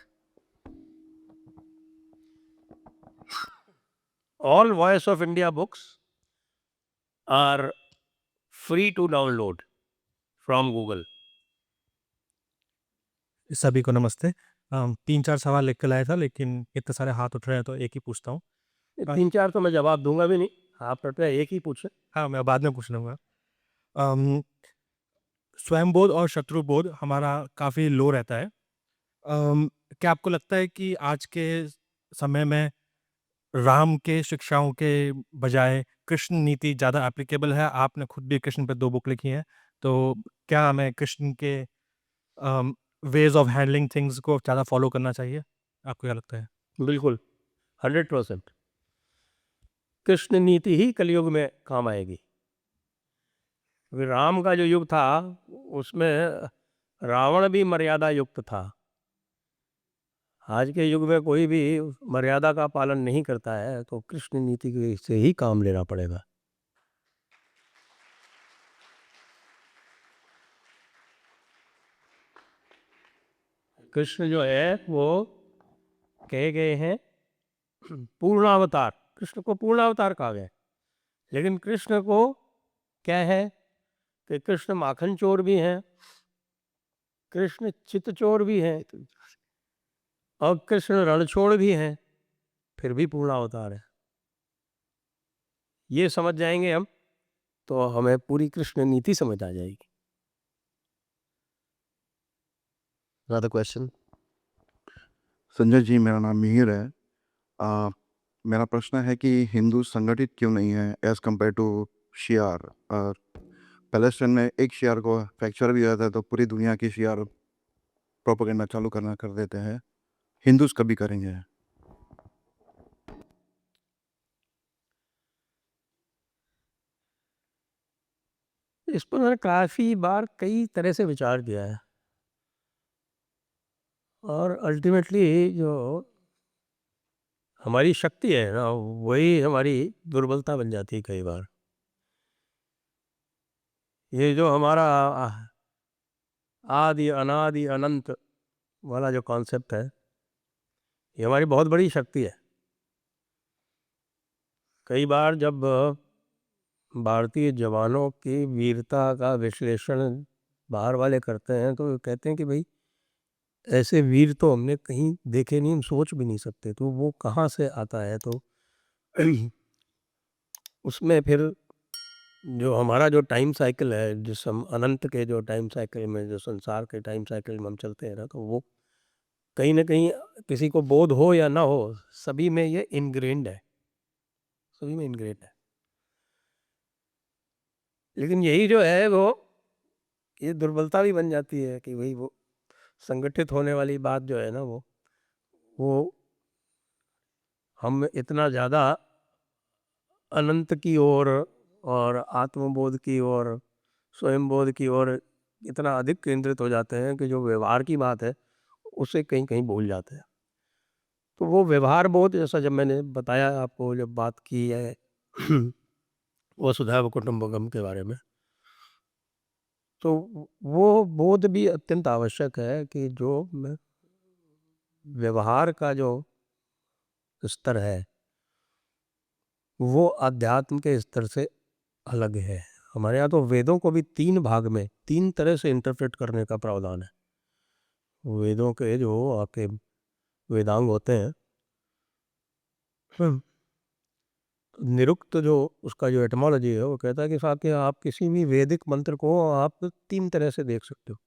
All Voice of India books are free to download from Google। सभी को नमस्ते। 3-4 सवाल लिख के लाया था, लेकिन इतने सारे हाथ उठ रहे हैं तो एक ही पूछता हूँ। 3-4 तो मैं जवाब दूंगा भी नहीं, आप एक ही पूछे। हाँ, मैं बाद में पूछ लूँगा। अम, स्वयंबोध और शत्रुबोध हमारा काफ़ी लो रहता है। क्या आपको लगता है कि आज के समय में राम के शिक्षाओं के बजाय कृष्ण नीति ज़्यादा एप्लीकेबल है? आपने खुद भी कृष्ण पे 2 बुक लिखी हैं, तो क्या हमें कृष्ण के वेज़ ऑफ हैंडलिंग थिंग्स को ज़्यादा फ़ॉलो करना चाहिए? आपको क्या लगता है? बिल्कुल 100%। कृष्ण नीति ही कलयुग में काम आएगी। क्योंकि राम का जो युग था उसमें रावण भी मर्यादा युक्त था। आज के युग में कोई भी मर्यादा का पालन नहीं करता है, तो कृष्ण नीति से ही काम लेना पड़ेगा। कृष्ण जो है वो कहे गए हैं पूर्णावतार। कृष्ण को पूर्णावतार कहा गया है। लेकिन कृष्ण को क्या है कि कृष्ण माखन चोर भी हैं, कृष्ण चित चोर भी हैं, और कृष्ण रणछोड़ भी हैं, फिर भी पूर्णावतार है। ये समझ जाएंगे हम तो हमें पूरी कृष्ण नीति समझ आ जाएगी। Another question. संजय जी, मेरा नाम मिहिर है। मेरा प्रश्न है कि हिंदू संगठित क्यों नहीं है एज़ कम्पेयर टू शियार। पैलेस्टाइन में एक शियार को फ्रैक्चर भी होता है तो पूरी दुनिया की शियार प्रोपेगेंडा चालू करना कर देते हैं। हिंदूज कभी करेंगे? इस पर मैंने काफ़ी बार कई तरह से विचार किया है, और अल्टीमेटली जो हमारी शक्ति है ना वही हमारी दुर्बलता बन जाती है कई बार। ये जो हमारा आदि अनादि अनंत वाला जो कॉन्सेप्ट है, ये हमारी बहुत बड़ी शक्ति है। कई बार जब भारतीय जवानों की वीरता का विश्लेषण बाहर वाले करते हैं तो वो कहते हैं कि भाई ऐसे वीर तो हमने कहीं देखे नहीं, हम सोच भी नहीं सकते, तो वो कहाँ से आता है। तो उसमें फिर जो हमारा जो टाइम साइकिल है, जिस हम अनंत के जो टाइम साइकिल में, जो संसार के टाइम साइकिल में हम चलते हैं ना, तो वो कहीं ना कहीं किसी को बोध हो या ना हो, सभी में ये इनग्रेन्ड है, सभी में इनग्रेन्ड है। लेकिन यही जो है वो ये दुर्बलता भी बन जाती है कि भाई वो संगठित होने वाली बात जो है ना वो हम इतना ज़्यादा अनंत की ओर और आत्मबोध की ओर, स्वयंबोध की ओर इतना अधिक केंद्रित हो जाते हैं कि जो व्यवहार की बात है उसे कहीं कहीं भूल जाते हैं। तो वो व्यवहार बोध, जैसा जब मैंने बताया आपको, जब बात की है वसुधैव कुटुंबकम के बारे में, तो वो बोध भी अत्यंत आवश्यक है कि जो व्यवहार का जो स्तर है वो अध्यात्म के स्तर से अलग है। हमारे यहाँ तो वेदों को भी 3 भाग में 3 तरह से इंटरप्रेट करने का प्रावधान है। वेदों के जो आपके वेदांग होते हैं, निरुक्त जो उसका जो एटमोलॉजी है वो कहता है कि साहब कि आप किसी भी वैदिक मंत्र को आप 3 तरह से देख सकते हो,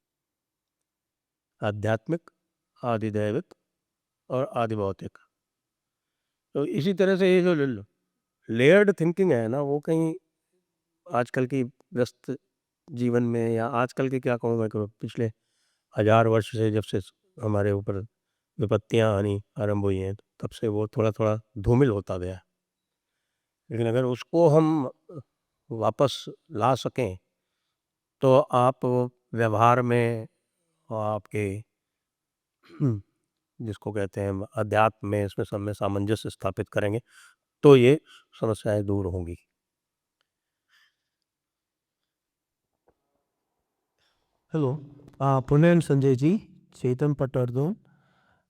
आध्यात्मिक, आदिदैविक और आदिभौतिक। तो इसी तरह से ये जो लेयर्ड थिंकिंग है ना, वो कहीं आजकल की व्यस्त जीवन में, या आजकल के क्या कहूँ मैं, पिछले 1000 वर्ष से जब से हमारे ऊपर विपत्तियाँ आनी आरंभ हुई हैं तब से वो थोड़ा थोड़ा धूमिल होता गया है। लेकिन अगर उसको हम वापस ला सकें तो आप व्यवहार में और आपके जिसको कहते हैं अध्यात्म में, इसमें सब में सामंजस्य स्थापित करेंगे तो ये समस्याएं दूर होंगी। Hello, Pune and Sanjay ji, Chetan Patwardhan.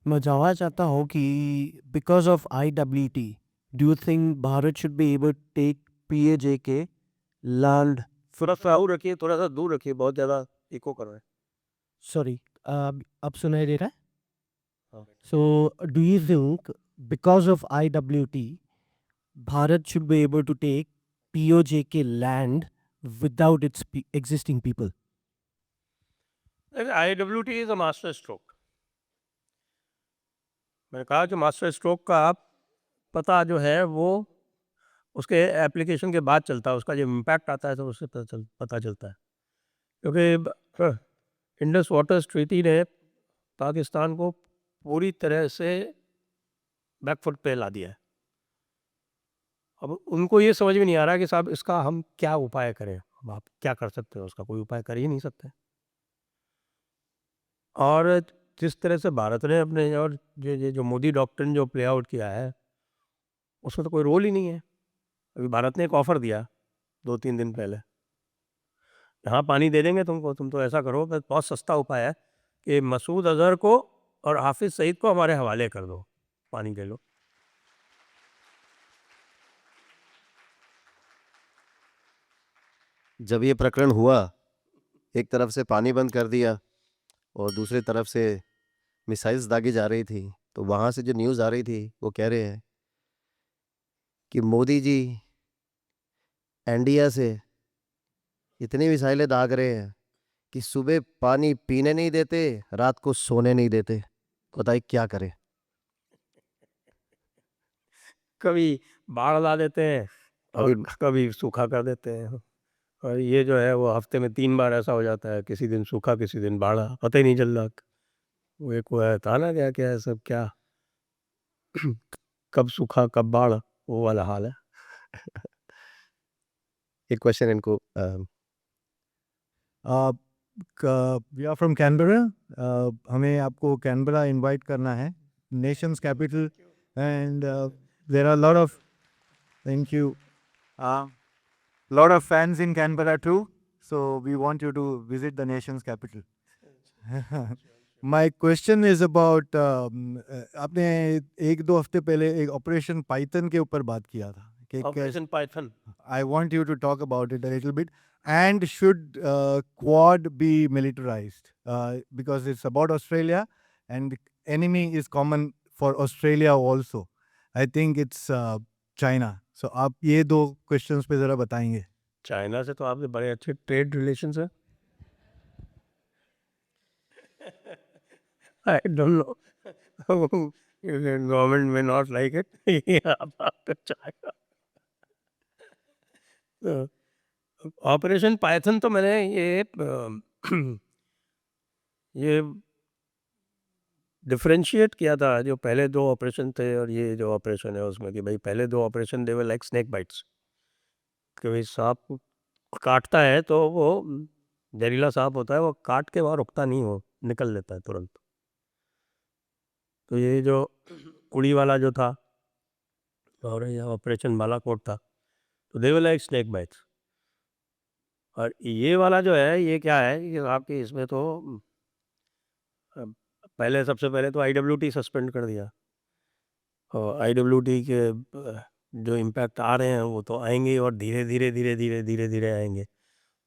मैं जानना चाहता हूँ कि because of IWT, do you think Bharat should be able to take PAJK land? थोड़ा सा और रखिए, थोड़ा सा दूर रखिए, बहुत ज़्यादा इको कर रहे हैं। सॉरी, अब सुनाई दे रहा है? हाँ। So do you think because of IWT, Bharat should be able to take POJK land without its existing people? IWT is a master stroke. मैंने कहा जो मास्टर स्ट्रोक का आप पता जो है वो उसके एप्लीकेशन के बाद चलता है, उसका जो इम्पैक्ट आता है तो उससे पता चलता है। क्योंकि इंडस वाटर्स ट्रीटी ने पाकिस्तान को पूरी तरह से बैकफुट पे ला दिया है। अब उनको ये समझ में नहीं आ रहा कि साहब इसका हम क्या उपाय करें। अब आप क्या कर सकते हो, उसका कोई उपाय कर ही नहीं सकते। और जिस तरह से भारत ने अपने और जो मोदी डॉक्ट्रिन जो प्ले आउट किया है उसमें तो कोई रोल ही नहीं है। अभी भारत ने एक ऑफ़र दिया 2-3 दिन पहले, यहाँ पानी दे देंगे तुमको, तुम तो ऐसा करो, बस बहुत सस्ता उपाय है कि मसूद अज़हर को और हाफिज़ सईद को हमारे हवाले कर दो, पानी ले लो। जब ये प्रकरण हुआ, एक तरफ से पानी बंद कर दिया और दूसरी तरफ से मिसाइल्स दागी जा रही थी, तो वहाँ से जो न्यूज़ आ रही थी वो कह रहे हैं कि मोदी जी इंडिया से इतनी मिसाइलें दाग रहे हैं कि सुबह पानी पीने नहीं देते, रात को सोने नहीं देते। बताइए क्या करें? कभी बाढ़ ला देते हैं और कभी सूखा कर देते हैं। और ये जो है वो हफ्ते में 3 बार ऐसा हो जाता है, किसी दिन सूखा किसी दिन बाढ़, पता ही नहीं चल रहा। वो एक वो है था ना क्या क्या है सब क्या कब सूखा कब बाढ़, वो वाला हाल है। एक क्वेश्चन इनको वी आर फ्रॉम कैनबरा। हमें आपको कैनबरा इनवाइट करना है, nation's capital, and there are lot of thank you lot of fans in Canberra too, so we want you to visit the nation's capital. My question is about आपने 1-2 हफ्ते पहले एक operation Python के ऊपर बात किया था कि operation Python, I want you to talk about it a little bit. And should Quad be militarized? Because it's about Australia and enemy is common for Australia also. I think it's China. So आप ये 2 questions पे ज़रा बताएंगे। China से तो आपके बड़े अच्छे ट्रेड रिलेशंस हैं। आई डोंट नो, गवर्नमेंट में not like it. Operation Python तो मैंने ये डिफरेंशिएट किया था, जो पहले 2 ऑपरेशन थे और ये जो ऑपरेशन है उसमें, कि भाई पहले 2 operation they were like snake bites, कि भाई सांप काटता है तो वो जहरीला सांप होता है, वो काट के वहाँ रुकता नहीं, वो निकल लेता है तुरंत। तो ये जो उड़ी वाला जो था और ये ऑपरेशन बालाकोट था, तो दे वर लाइक स्नेक बाइट्स। और ये वाला जो है ये क्या है कि आपके इसमें तो पहले सबसे पहले तो IWT सस्पेंड कर दिया, और IWT के जो इम्पैक्ट आ रहे हैं वो तो आएंगे और धीरे धीरे आएंगे,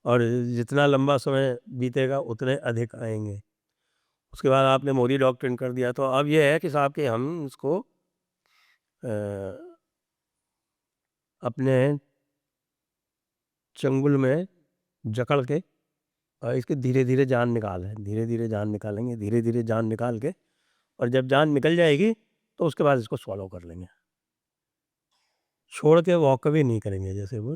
और जितना लंबा समय बीतेगा उतने अधिक आएंगे। उसके बाद आपने मोदी डॉक्ट्रिन कर दिया, तो अब ये है कि साहब कि हम इसको अपने चंगुल में जकड़ के और इसके धीरे धीरे जान निकालेंगे, धीरे धीरे जान निकाल के, और जब जान निकल जाएगी तो उसके बाद इसको स्वॉलो कर लेंगे, छोड़ के वॉक भी नहीं करेंगे। जैसे वो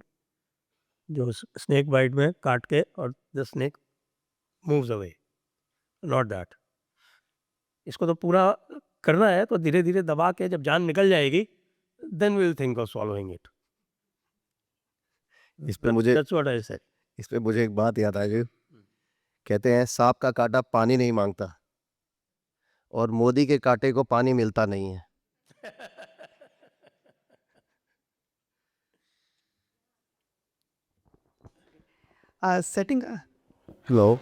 जो स्नेक बाइट में काट के और the snake moves away, not that. इसको तो पूरा करना है, तो धीरे धीरे दबा के जब जान निकल जाएगी then we will think of swallowing it. इस पे मुझे दैट्स व्हाट आई सेड। इस पे मुझे एक बात याद आ गई। कहते हैं सांप का काटा पानी नहीं मांगता, और मोदी के कांटे को पानी मिलता नहीं है। Setting हेलो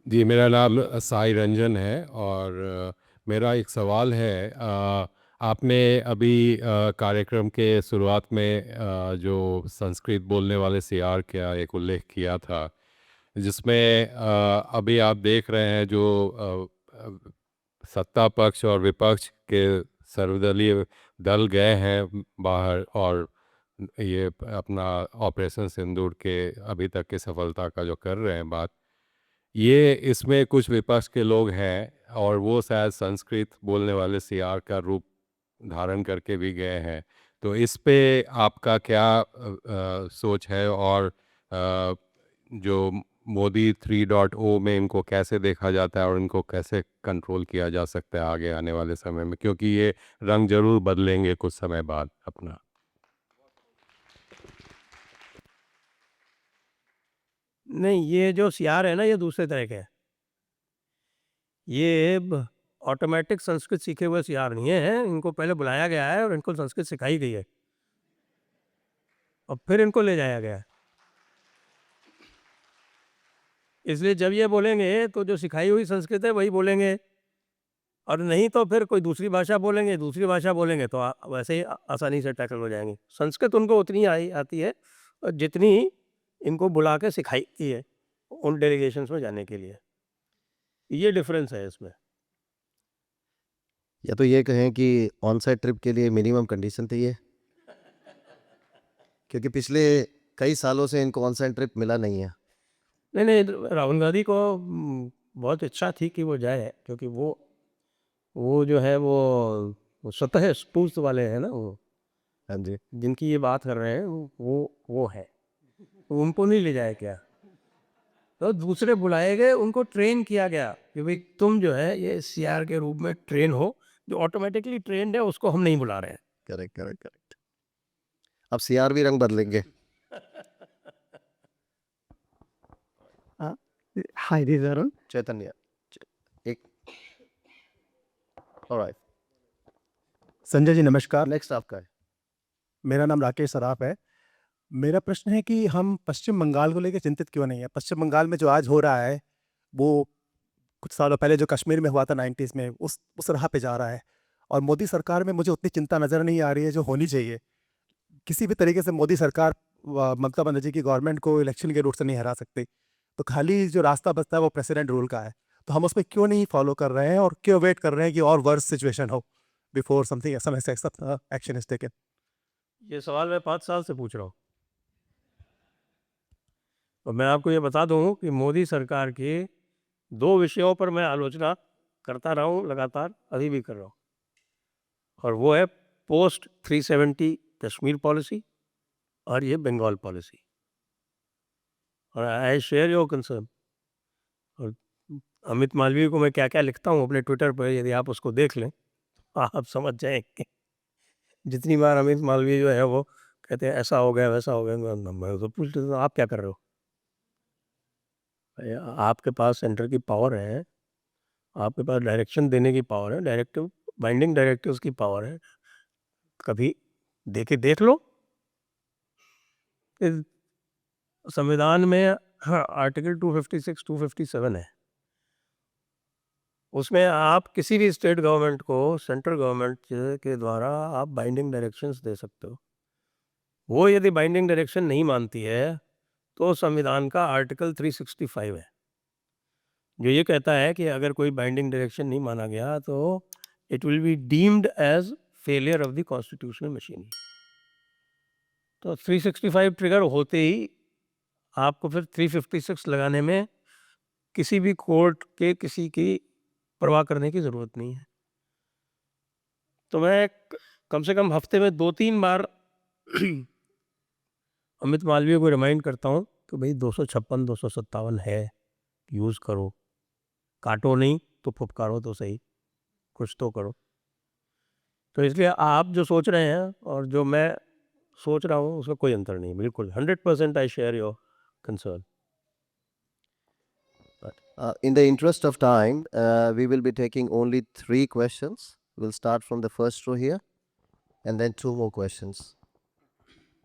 जी, मेरा नाम साई रंजन है, और मेरा एक सवाल है। आपने अभी कार्यक्रम के शुरुआत में जो संस्कृत बोलने वाले CR का एक उल्लेख किया था, जिसमें अभी आप देख रहे हैं जो सत्ता पक्ष और विपक्ष के सर्वदलीय दल गए हैं बाहर, और ये अपना ऑपरेशन सिंदूर के अभी तक की सफलता का जो कर रहे हैं बात, ये इसमें कुछ विपक्ष के लोग हैं और वो शायद संस्कृत बोलने वाले सीआर का रूप धारण करके भी गए हैं। तो इस पे आपका क्या सोच है, और जो मोदी 3.0 में इनको कैसे देखा जाता है और इनको कैसे कंट्रोल किया जा सकता है आगे आने वाले समय में, क्योंकि ये रंग जरूर बदलेंगे कुछ समय बाद अपना। नहीं, ये जो सीआर है ना, ये दूसरे तरह के हैं। ये ऑटोमेटिक संस्कृत सीखे हुए सीआर नहीं है, इनको पहले बुलाया गया है और इनको संस्कृत सिखाई गई है और फिर इनको ले जाया गया है। इसलिए जब ये बोलेंगे तो जो सिखाई हुई संस्कृत है वही बोलेंगे, और नहीं तो फिर कोई दूसरी भाषा बोलेंगे तो वैसे ही आसानी से टैकल हो जाएंगे। संस्कृत उनको उतनी आती है और जितनी इनको बुला के सिखाई की है उन डेलीगेशंस में जाने के लिए। ये डिफरेंस है इसमें। या तो ये कहें कि ऑन साइड ट्रिप के लिए मिनिमम कंडीशन थी ये, क्योंकि पिछले कई सालों से इनको ऑन साइड ट्रिप मिला नहीं है। नहीं, राहुल गांधी को बहुत इच्छा थी कि वो जाए, क्योंकि वो जो है वो स्वतः स्फूर्त वाले हैं ना, वो हाँ जी। जिनकी ये बात कर रहे हैं वो है, उनको नहीं ले जाया क्या। तो दूसरे बुलाए गए, उनको ट्रेन किया गया कि भाई तुम जो है ये सीआर के रूप में ट्रेन हो। जो ऑटोमेटिकली ट्रेंड है उसको हम नहीं बुला रहे हैं। करेक्ट। अब सीआर भी रंग बदलेंगे। Hi, this is Arun. चैतन्य एक ऑलराइट, संजय जी नमस्कार, नेक्स्ट आपका है। मेरा नाम राकेश सराफ है। मेरा प्रश्न है कि हम पश्चिम बंगाल को लेकर चिंतित क्यों नहीं है? पश्चिम बंगाल में जो आज हो रहा है वो कुछ सालों पहले जो कश्मीर में हुआ था 90s में, उस राह पे जा रहा है। और मोदी सरकार में मुझे उतनी चिंता नज़र नहीं आ रही है जो होनी चाहिए। किसी भी तरीके से मोदी सरकार ममता बनर्जी की गवर्नमेंट को इलेक्शन के रूट से नहीं हरा सकती। तो खाली जो रास्ता बचता है वो प्रेसिडेंट रूल का है। तो हम उसमें क्यों नहीं फॉलो कर रहे हैं और क्यों वेट कर रहे हैं कि और वर्स सिचुएशन हो before something some action is taken? ये सवाल मैं 5 साल से पूछ रहा हूँ और मैं आपको ये बता दूँ कि मोदी सरकार के 2 विषयों पर मैं आलोचना करता रहा हूँ लगातार, अभी भी कर रहा हूँ, और वो है पोस्ट 370 कश्मीर पॉलिसी और ये बंगाल पॉलिसी। और आई शेयर योर कंसर्न। और अमित मालवीय को मैं क्या क्या लिखता हूँ अपने ट्विटर पर, यदि आप उसको देख लें तो आप समझ जाएंगे। जितनी बार अमित मालवीय जो है वो कहते हैं ऐसा हो गया वैसा हो गया, मैं तो पूछते हूँ आप क्या कर रहे हो? आपके पास सेंटर की पावर है, आपके पास डायरेक्शन देने की पावर है, डायरेक्टिव बाइंडिंग डायरेक्टिव्स की पावर है, कभी देख लो। इस संविधान में आर्टिकल 256 257 है, उसमें आप किसी भी स्टेट गवर्नमेंट को सेंट्रल गवर्नमेंट के द्वारा आप बाइंडिंग डायरेक्शंस दे सकते हो। वो यदि बाइंडिंग डायरेक्शन नहीं मानती है तो संविधान का आर्टिकल 365 है जो ये कहता है कि अगर कोई बाइंडिंग डायरेक्शन नहीं माना गया तो it will be deemed as failure of the constitutional machinery. तो 365 ट्रिगर होते ही आपको फिर 356 लगाने में किसी भी कोर्ट के किसी की परवाह करने की ज़रूरत नहीं है। तो मैं कम से कम हफ्ते में 2-3 बार अमित मालवीय को रिमाइंड करता हूँ कि भाई 256 257 है, यूज़ करो, काटो नहीं तो फुफकारो तो सही, कुछ तो करो। तो इसलिए आप जो सोच रहे हैं और जो मैं सोच रहा हूँ उसका कोई अंतर नहीं, बिल्कुल 100% I share your concern. In the interest of time, we will be taking only 3 questions. We'll start from the first row here and then 2 more questions.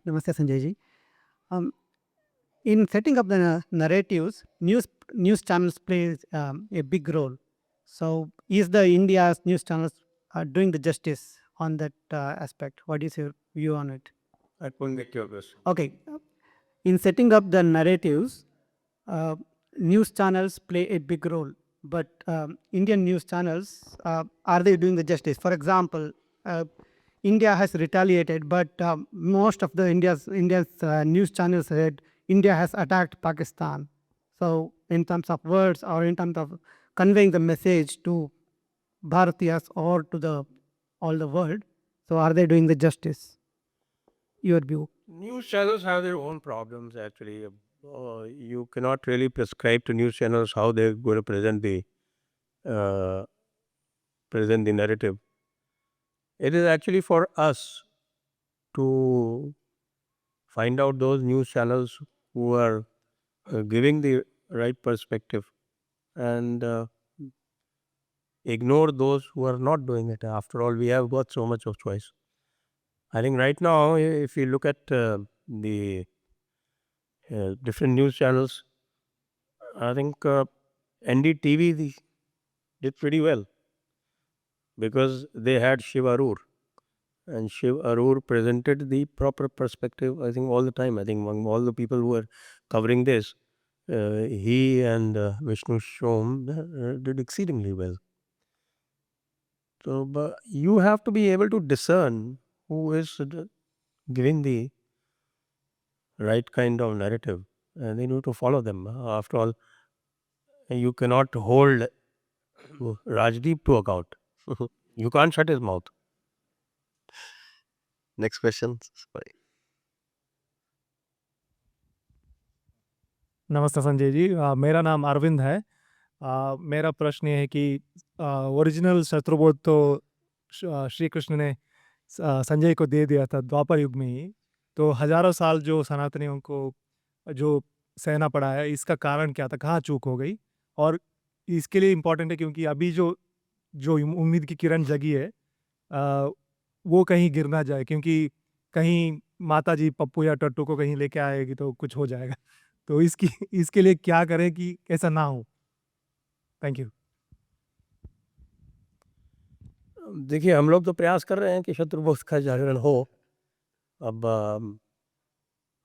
Namaste, Sanjay ji. In setting up the narratives, news channels play a big role. So, is the India's news channels doing the justice on that aspect? What is your view on it? I couldn't get your question. Okay, in setting up the narratives, news channels play a big role, but Indian news channels, are they doing the justice? For example, India has retaliated, but most of the India's news channels said India has attacked Pakistan. So, in terms of words or in terms of conveying the message to Bharatiyas or to the all the world, so are they doing the justice? Your view? News channels have their own problems actually. You cannot really prescribe to news channels how they're going to uh, present the narrative. It is actually for us to find out those news channels who are giving the right perspective and ignore those who are not doing it. After all, we have got so much of choice. I think right now, if you look at the different news channels, I think NDTV did pretty well because they had Shiv Arur, and Shiv Arur presented the proper perspective, I think, all the time. I think among all the people who were covering this, he and Vishnu Shom did exceedingly well. So, but you have to be able to discern who is giving the right kind of narrative, and then you have to follow them. After all, you cannot hold Rajdeep to account. You can't shut his mouth. Next question. Sorry. नमस्ते संजय जी, मेरा नाम अरविंद है। मेरा प्रश्न ये है कि original शत्रुबोध तो श्री कृष्ण ने संजय को दे दिया था द्वापर युग में ही, तो हजारों साल जो सनातनियों को जो सहना पड़ा है, इसका कारण क्या था, कहाँ चूक हो गई? और इसके लिए इम्पोर्टेंट है क्योंकि अभी जो जो उम्मीद की किरण जगी है, वो कहीं गिर ना जाए, क्योंकि कहीं माता जी पप्पू या टट्टू को कहीं लेके आएगी तो कुछ हो जाएगा। तो इसके लिए क्या करें कि ऐसा ना हो? Thank you. देखिए, हम लोग तो प्रयास कर रहे हैं कि शत्रुबोध का जागरण हो। अब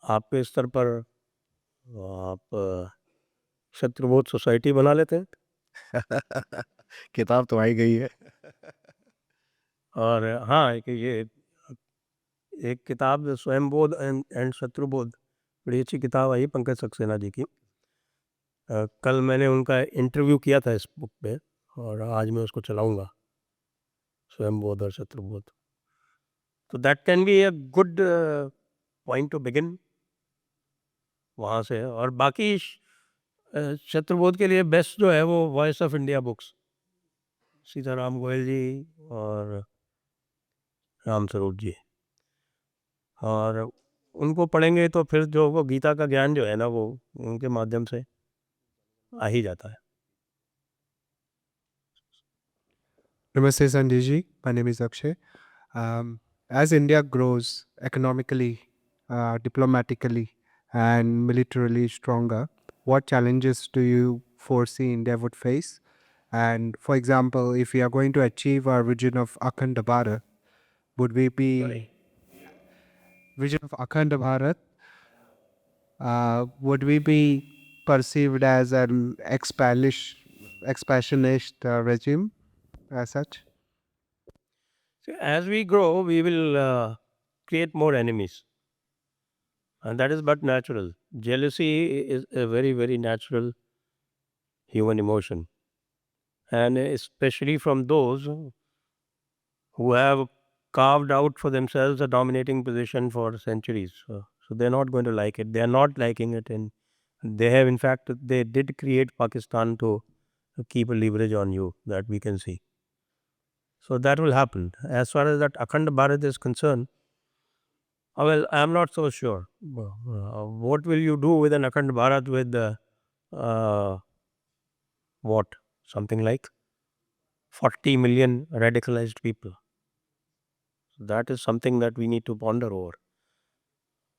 आपके स्तर पर आप शत्रुबोध सोसाइटी बना लेते हैं। किताब तो आई गई है। और हाँ, एक किताब स्वयंबोध एंड शत्रुबोध, बड़ी अच्छी किताब आई पंकज सक्सेना जी की। कल मैंने उनका इंटरव्यू किया था इस बुक पे, और आज मैं उसको चलाऊंगा, स्वयंबोध और शत्रुबोध। तो that can be a good point two begin वहाँ से। और बाकी शत्रुबोध के लिए बेस्ट जो है वो Voice of India books, Sitaram Goyal ji और राम स्वरूप जी, और उनको पढ़ेंगे तो फिर जो वो गीता का ज्ञान जो है ना, वो उनके माध्यम से आ ही जाता है। Namaste Sanjay ji, my name is Akshay. As India grows economically, diplomatically, and militarily stronger, what challenges do you foresee India would face? And for example, if we are going to achieve our vision of Akhanda Bharat, would we be vision of Akhanda Bharat? Would we be perceived as an expansionist regime as such? So as we grow, we will create more enemies, and that is but natural. Jealousy is a very, very natural human emotion, and especially from those who have carved out for themselves a dominating position for centuries. So they're not going to like it. They are not liking it, and they have, in fact, they did create Pakistan to keep a leverage on you, that we can see. So that will happen. As far as that Akhand Bharat is concerned, well, I am not so sure. What will you do with an Akhand Bharat with what? Something like 40 million radicalized people. So that is something that we need to ponder over.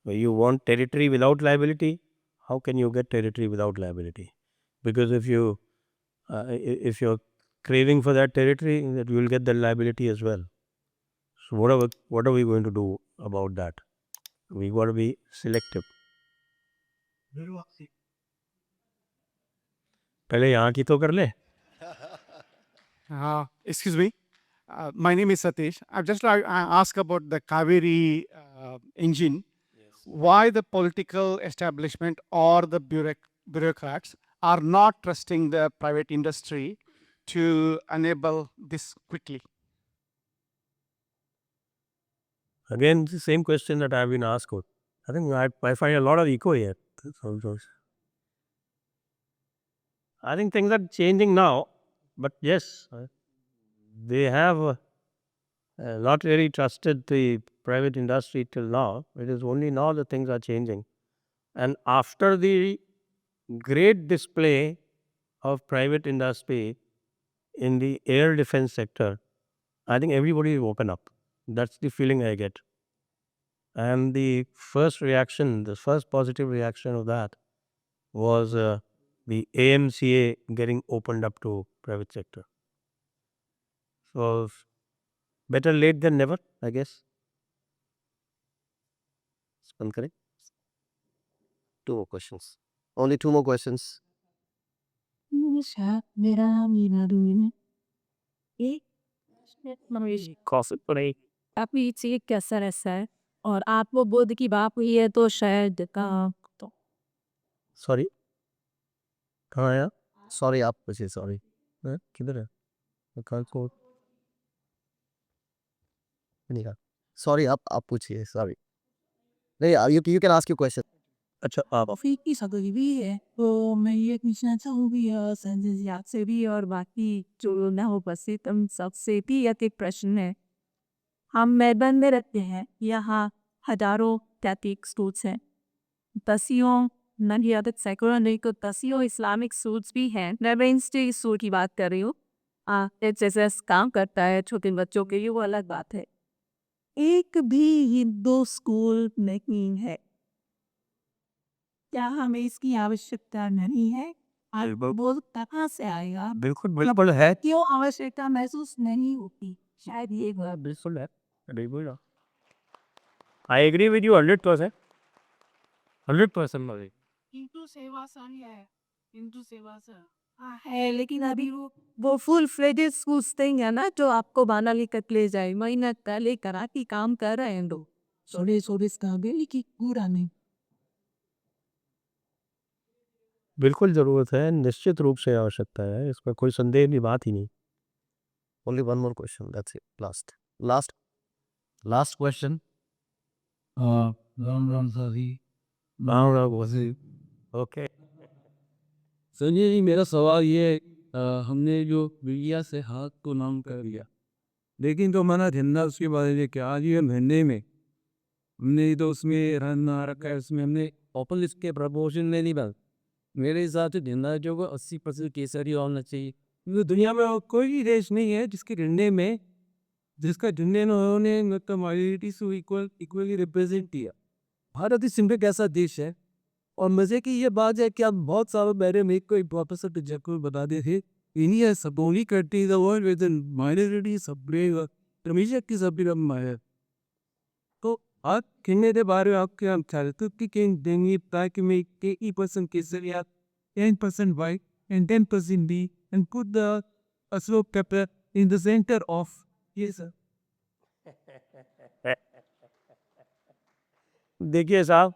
You want territory without liability? How can you get territory without liability? Because if you're craving for that territory, that you will get the liability as well. So what are we going to do about that? We got to be selective. पहले यहाँ की तो कर ले। हाँ, excuse me. My name is Satish. I've just like ask about the Kaveri engine. Why the political establishment or the bureaucrats are not trusting the private industry to enable this quickly? Again, the same question that I've been asked. I think I find a lot of echo here. I think things are changing now, but yes, they have not really trusted the private industry till now. It is only now that things are changing. And after the great display of private industry in the air defense sector, I think everybody will open up. That's the feeling I get. And the first reaction, the first positive reaction of that was the AMCA getting opened up to private sector. So better late than never, I guess. Spell correct. 2 more questions. Only 2 more questions. आप ये कैसा रहता है और आप वो बुद्ध की बात हुई है तो शायद तो सॉरी कहाँ आया सॉरी आप पूछिए सॉरी। किधर है कहाँ को नहीं कहा। सॉरी आप पूछिए सॉरी। नहीं you can ask your question. अच्छा आप कॉफी की सकती भी है तो मैं ये पूछना चाहूँगी संजय जी आपसे भी और बाकी जो ना हो उपस्थित हम सबसे भी एक प्रश्न है। हम मेलबर्न में रहते हैं, यहाँ हजारों कैथलिक स्कूल्स हैं, दसियों ननियादत सैकड़ों नहीं तो दसियों इस्लामिक स्कूल्स भी हैं। मैं वेडनेसडे स्कूल की बात कर रही हूँ। जैसे काम करता है छोटे बच्चों के लिए वो अलग बात है। एक भी हिंदू स्कूल नहीं है। क्या हमें इसकी आवश्यकता नहीं है? बोल कहाँ से आएगा? बिल्कुल बिल्कुल है क्यों आवश्यकता महसूस नहीं होती? शायद ये बिल्कुल है बिल्कुल आई एग्री विद यू 100%. 100% मजे हिंदू सेवा संघ है, हिंदू सेवा संघ है, लेकिन अभी वो फुल फ्लेजेड स्कूल्स थिंग है ना जो आपको बाना लेकर ले जाए। मेहनत कर ले कराती काम कर रहे हैं लोग सोरे का लेकिन पूरा नहीं। बिल्कुल ज़रूरत है निश्चित रूप से आवश्यकता है इसमें कोई संदेह की बात ही नहीं। Only 1 more question that's it. Last question. Ram Ram साथी। ओके संजय जी मेरा सवाल ये है, हमने जो मीडिया से हाथ को नाम कर दिया लेकिन जो हमारा झंडा उसके बारे में क्या आज ये महीने में हमने तो उसमें रन ना रखा है उसमें हमने ओपन लिस्ट के प्रपोर्शन में नहीं बन मेरे हिसाब से झंडा जो 80% केसरी होना चाहिए क्योंकि दुनिया में और कोई भी देश नहीं है जिसके झंडे में जिसका झंडे में उन्होंने मतलब माइनॉरिटी को इक्वली रिप्रेजेंट किया। भारत ही सिंपल एक ऐसा देश है और मजे की ये बात है कि आप बहुत सालों पहले मेरे को एक प्रोफेसर टीचर बता दे थे इंडिया सब only country the world with minority सब हमेशा की सब मायर तो आप कहने के बारे में आपके हम चाहते कि देंगे ताकि मैं 80% केसरिया 10% white and 10% B and put the Ashok pepper in the center of yes sir. देखिए साहब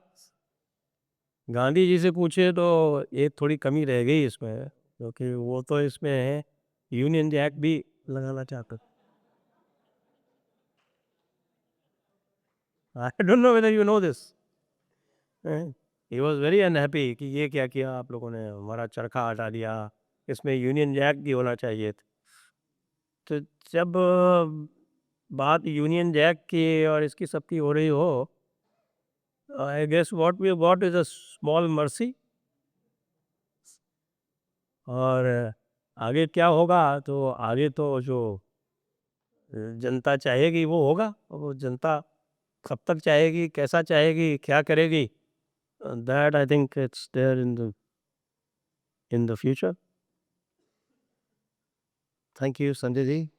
गांधी जी से पूछे तो एक थोड़ी कमी रह गई इसमें क्योंकि वो तो इसमें है यूनियन जैक भी लगाना चाहते। I don't know whether you know this he was very unhappy कि ये क्या किया आप लोगों ने हमारा चरखा हटा दिया इसमें यूनियन जैक भी होना चाहिए तो जब बात यूनियन जैक की और इसकी सबकी हो रही हो I guess what we got is a small mercy. और आगे क्या होगा तो आगे तो जो जनता चाहेगी वो होगा और वो जनता कब तक चाहेगी कैसा चाहेगी क्या करेगी that I think it's there in the future. Thank you Sanjay ji.